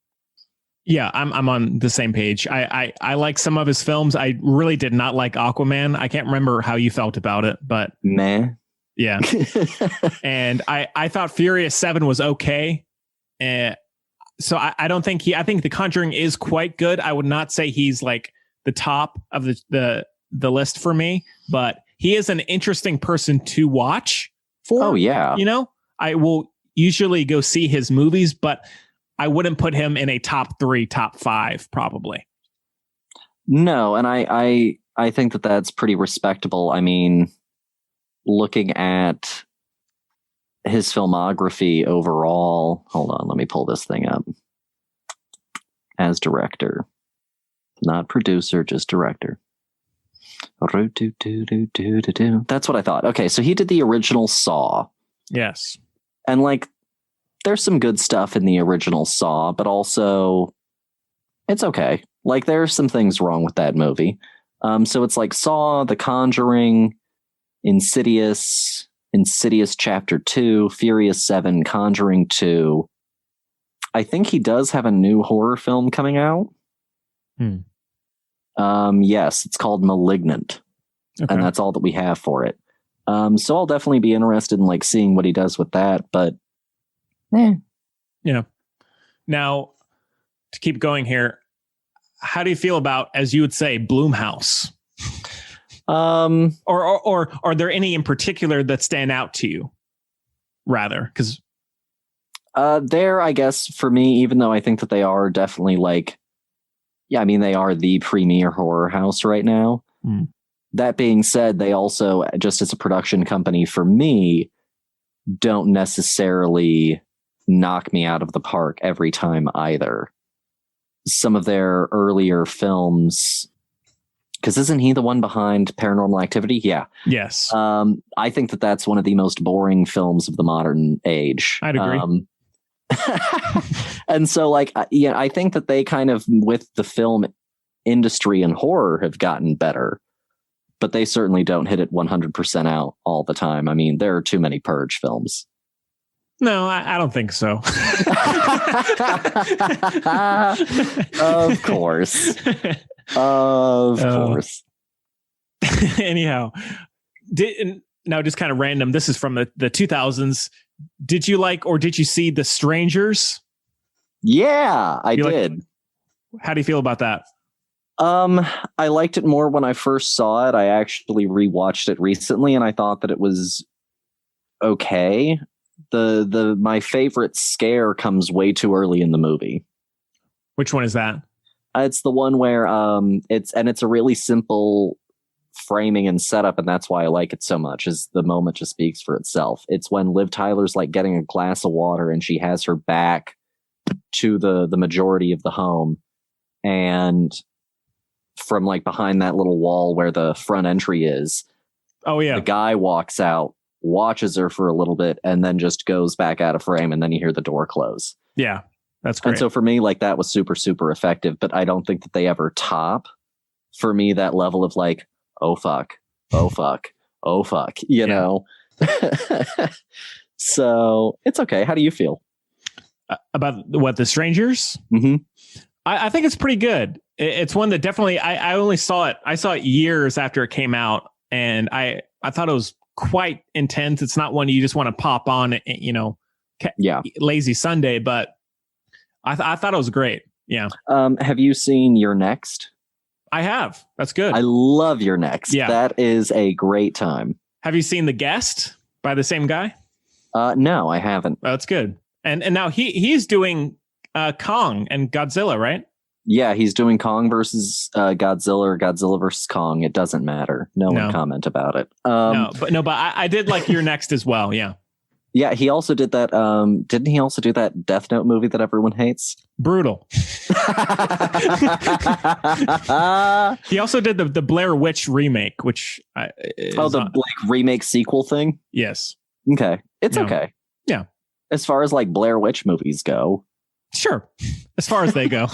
Yeah, I'm on the same page. I like some of his films. I really did not like Aquaman. I can't remember how you felt about it, but meh. Yeah. And I thought Furious 7 was okay. So I don't think I think The Conjuring is quite good. I would not say he's like the top of the list for me, but he is an interesting person to watch for. Oh yeah. I will usually go see his movies, but I wouldn't put him in a top 3, top 5, probably. No. And I think that that's pretty respectable. I mean, looking at his filmography overall, hold on, let me pull this thing up. As director, not producer, just director. That's what I thought. Okay, so he did the original Saw. Yes. And like, there's some good stuff in the original Saw, but also it's okay. Like, there's some things wrong with that movie. So it's like Saw, The Conjuring, Insidious Chapter 2, Furious 7, Conjuring 2. I think he does have a new horror film coming out. Yes, it's called Malignant. Okay. And that's all that we have for it. So I'll definitely be interested in like seeing what he does with that, but yeah. Now, to keep going here, how do you feel about, as you would say, Blumhouse? Or are there any in particular that stand out to you? Rather, because there, I guess for me, even though I think that they are definitely like, yeah, I mean, they are the premier horror house right now. That being said, they also, just as a production company for me, don't necessarily knock me out of the park every time either. Some of their earlier films, because isn't he the one behind Paranormal Activity? Yeah. Yes. I think that that's one of the most boring films of the modern age. I'd agree. And so, like, yeah, I think that they kind of, with the film industry and horror, have gotten better, but they certainly don't hit it 100% out all the time. I mean, there are too many Purge films. No, I don't think so. Of course. Of course. Anyhow, now just kind of random. This is from the 2000s. Did you like, or did you see The Strangers? Yeah, I did. How do you feel about that? I liked it more when I first saw it. I actually rewatched it recently, and I thought that it was okay. My favorite scare comes way too early in the movie. Which one is that? It's the one where it's a really simple framing and setup, and that's why I like it so much. Is the moment just speaks for itself. It's when Liv Tyler's like getting a glass of water, and she has her back to the majority of the home, and from like behind that little wall where the front entry is, the guy walks out, watches her for a little bit, and then just goes back out of frame, and then you hear the door close. Yeah, that's great. And so for me, like, that was super, super effective, but I don't think that they ever top, for me, that level of like, oh fuck, oh fuck, oh fuck, you know? So it's okay. How do you feel? About what, The Strangers? Mm-hmm. I think it's pretty good. It's one that definitely, I only saw it. I saw it years after it came out, and I thought it was quite intense. It's not one you just want to pop on, you know, lazy Sunday, but I thought it was great. Yeah. Have you seen Your Next? I have. That's good. I love Your Next. Yeah. That is a great time. Have you seen The Guest by the same guy? No, I haven't. Oh, that's good. And now he's doing Kong and Godzilla, right? Yeah, he's doing Kong versus Godzilla, or Godzilla versus Kong. It doesn't matter. No one comment about it. But I did like Your Next as well. Yeah. Yeah, he also did that. Didn't he also do that Death Note movie that everyone hates? Brutal. He also did the Blair Witch remake, which like remake sequel thing. Yes. Okay, it's okay. Yeah. As far as like Blair Witch movies go, sure. As far as they go.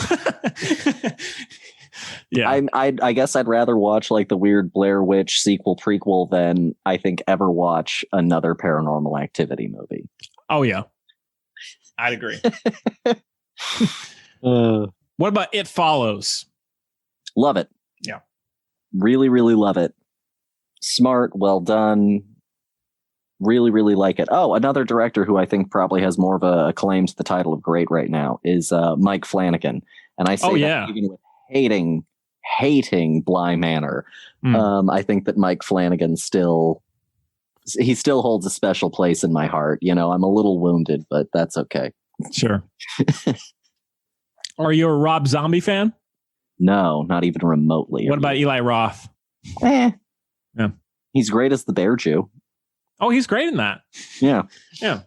Yeah. I guess I'd rather watch like the weird Blair Witch sequel prequel than I think ever watch another Paranormal Activity movie. Oh yeah, I'd agree. What about It Follows? Love it. Yeah. Really, really love it. Smart, well done. Really, really like it. Oh, another director who I think probably has more of a claim to the title of great right now is Mike Flanagan. And I say that even with hating Bly Manor. I think that Mike Flanagan still holds a special place in my heart. You know, I'm a little wounded, but that's okay. Sure. Are you a Rob Zombie fan? No, not even remotely. What about Eli Roth? Yeah. He's great as the Bear Jew. Oh, he's great in that. Yeah. Yeah.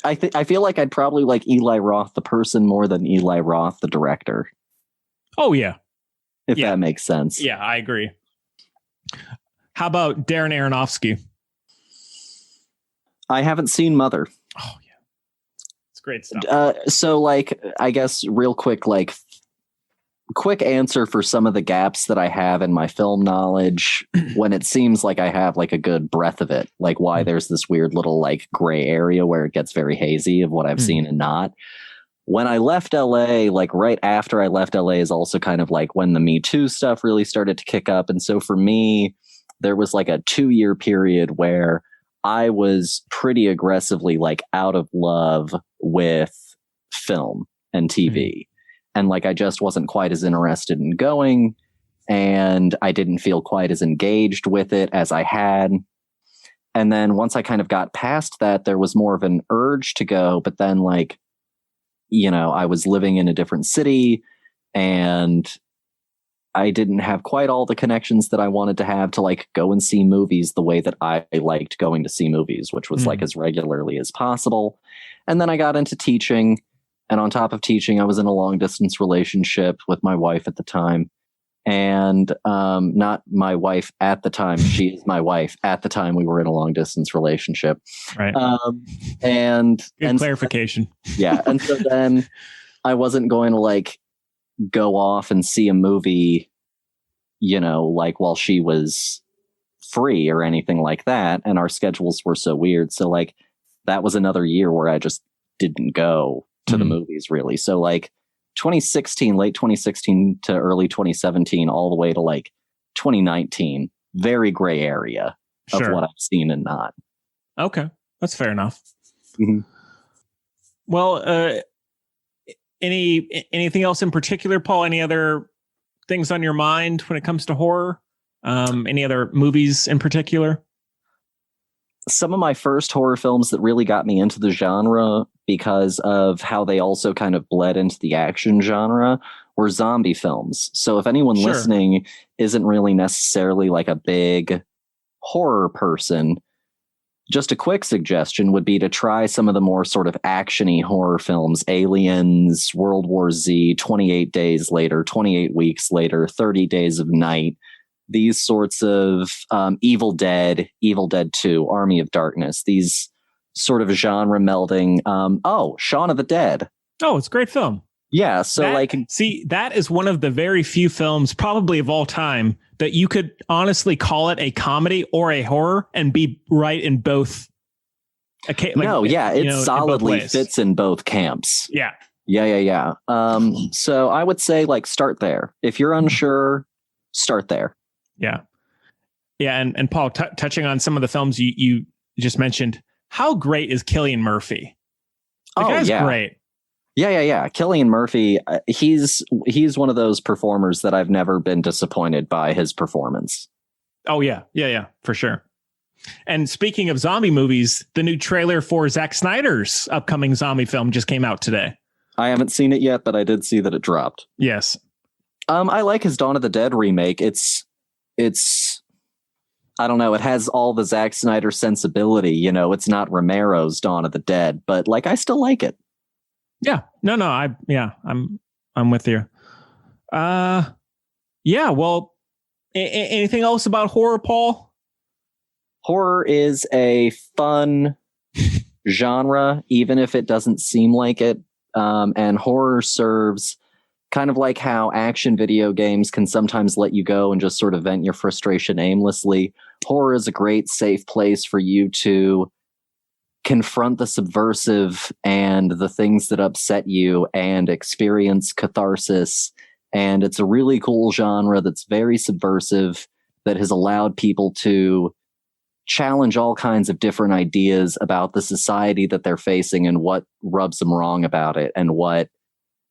I feel like I'd probably like Eli Roth the person more than Eli Roth the director. Oh yeah. If that makes sense. Yeah, I agree. How about Darren Aronofsky? I haven't seen Mother. Oh yeah. It's great stuff. So like, I guess real quick, like quick answer for some of the gaps that I have in my film knowledge when it seems like I have like a good breadth of it, like why there's this weird little like gray area where it gets very hazy of what I've seen and not. When I left LA, like right after I left LA is also kind of like when the Me Too stuff really started to kick up. And so for me, there was like a 2-year period where I was pretty aggressively like out of love with film and TV. And like, I just wasn't quite as interested in going, and I didn't feel quite as engaged with it as I had. And then once I kind of got past that, there was more of an urge to go. But then like, you know, I was living in a different city, and I didn't have quite all the connections that I wanted to have to like go and see movies the way that I liked going to see movies, which was like as regularly as possible. And then I got into teaching. And on top of teaching, I was in a long distance relationship with my wife at the time. And not my wife at the time. She is my wife at the time we were in a long distance relationship. Right. And clarification. Yeah. And so then I wasn't going to like go off and see a movie, you know, like while she was free or anything like that. And our schedules were so weird. So like that was another year where I just didn't go to the movies really. So like 2016, late 2016 to early 2017, all the way to like 2019, very gray area of what I've seen and not. Okay. That's fair enough. Mm-hmm. Well, anything else in particular, Paul? Any other things on your mind when it comes to horror? Any other movies in particular? Some of my first horror films that really got me into the genre because of how they also kind of bled into the action genre were zombie films. So if anyone listening isn't really necessarily like a big horror person, just a quick suggestion would be to try some of the more sort of action-y horror films, Aliens, World War Z, 28 Days Later, 28 Weeks Later, 30 Days of Night, these sorts of Evil Dead 2, Army of Darkness, these sort of genre melding. Shaun of the Dead. Oh, it's a great film. Yeah. So that is one of the very few films probably of all time that you could honestly call it a comedy or a horror and be right in both. It solidly fits in both camps. Yeah. Yeah. So I would say like start there. If you're unsure, start there. Yeah. Yeah. And Paul, touching on some of the films you just mentioned, how great is Cillian Murphy? The guy's great. Yeah. Cillian Murphy, he's one of those performers that I've never been disappointed by his performance. Oh, yeah, for sure. And speaking of zombie movies, the new trailer for Zack Snyder's upcoming zombie film just came out today. I haven't seen it yet, but I did see that it dropped. Yes. I like his Dawn of the Dead remake. It's I don't know. It has all the Zack Snyder sensibility. You know, it's not Romero's Dawn of the Dead, but like I still like it. Yeah. No. I'm with you. Yeah. Well, anything else about horror, Paul? Horror is a fun genre, even if it doesn't seem like it. And horror serves kind of like how action video games can sometimes let you go and just sort of vent your frustration aimlessly. Horror is a great safe place for you to confront the subversive and the things that upset you and experience catharsis. And it's a really cool genre that's very subversive, that has allowed people to challenge all kinds of different ideas about the society that they're facing and what rubs them wrong about it and what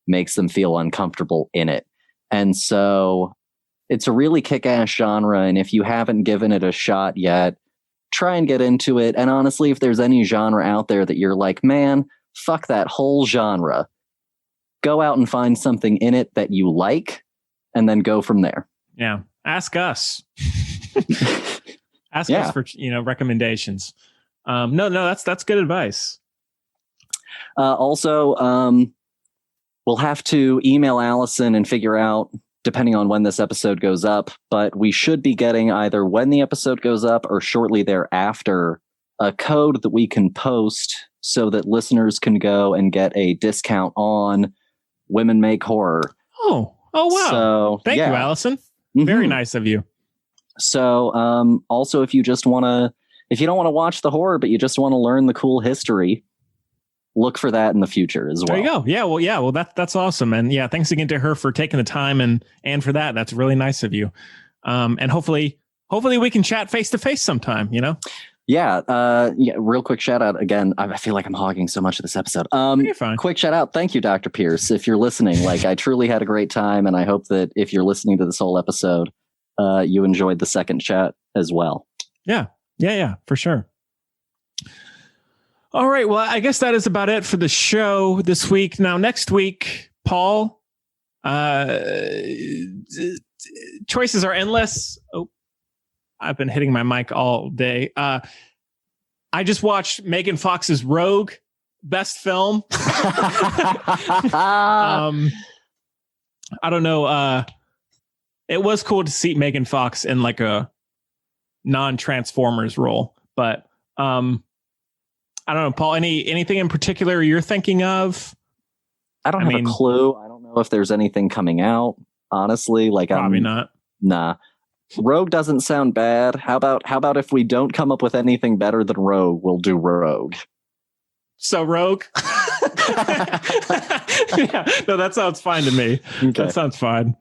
makes them feel uncomfortable in it. And so it's a really kick-ass genre. And if you haven't given it a shot yet, try and get into it. And honestly, if there's any genre out there that you're like, man, fuck that whole genre, go out and find something in it that you like and then go from there. Yeah. Ask us. Ask us for, recommendations. No, that's good advice. Also, we'll have to email Alison and figure out, depending on when this episode goes up, but we should be getting either when the episode goes up or shortly thereafter a code that we can post so that listeners can go and get a discount on Women Make Horror. Oh wow. So, Thank you, Alison. Mm-hmm. Very nice of you. So also, if you don't want to watch the horror, but you just want to learn the cool history, look for that in the future as well. There you go. Yeah. Well, that's awesome. And yeah, thanks again to her for taking the time and for that. That's really nice of you. And hopefully we can chat face to face sometime, Yeah. Real quick shout out again. I feel like I'm hogging so much of this episode. You're fine. Quick shout out. Thank you, Dr. Peirse. If you're listening, I truly had a great time. And I hope that if you're listening to this whole episode, you enjoyed the second chat as well. Yeah, for sure. All right. Well, I guess that is about it for the show this week. Now, next week, Paul, choices are endless. Oh, I've been hitting my mic all day. I just watched Megan Fox's Rogue, best film. I don't know. It was cool to see Megan Fox in like a non-Transformers role, but I don't know, Paul. Anything in particular you're thinking of? I don't have a clue. I don't know if there's anything coming out. Honestly, like probably not. Nah. Rogue doesn't sound bad. How about if we don't come up with anything better than Rogue, we'll do Rogue. So Rogue. Yeah, no, that sounds fine to me. Okay. That sounds fine.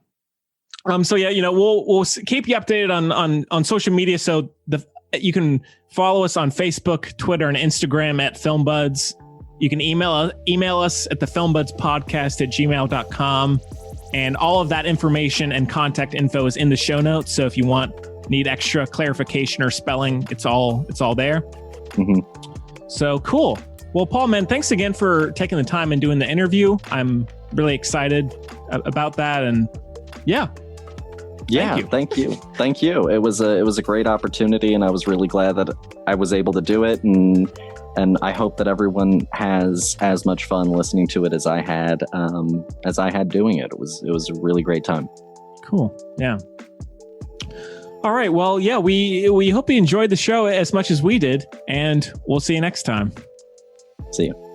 So yeah, we'll keep you updated on social media. So you can follow us on Facebook, Twitter, and Instagram at FilmBuds. You can email us at thefilmbudspodcast@gmail.com. And all of that information and contact info is in the show notes. So if you need extra clarification or spelling, it's all there. Mm-hmm. So cool. Well, Paul, man, thanks again for taking the time and doing the interview. I'm really excited about that. And yeah. Thank you. It was a great opportunity, and I was really glad that I was able to do it. And I hope that everyone has as much fun listening to it as I had doing it. It was a really great time. Cool. Yeah. All right. Well, yeah, we hope you enjoyed the show as much as we did, and we'll see you next time. See you.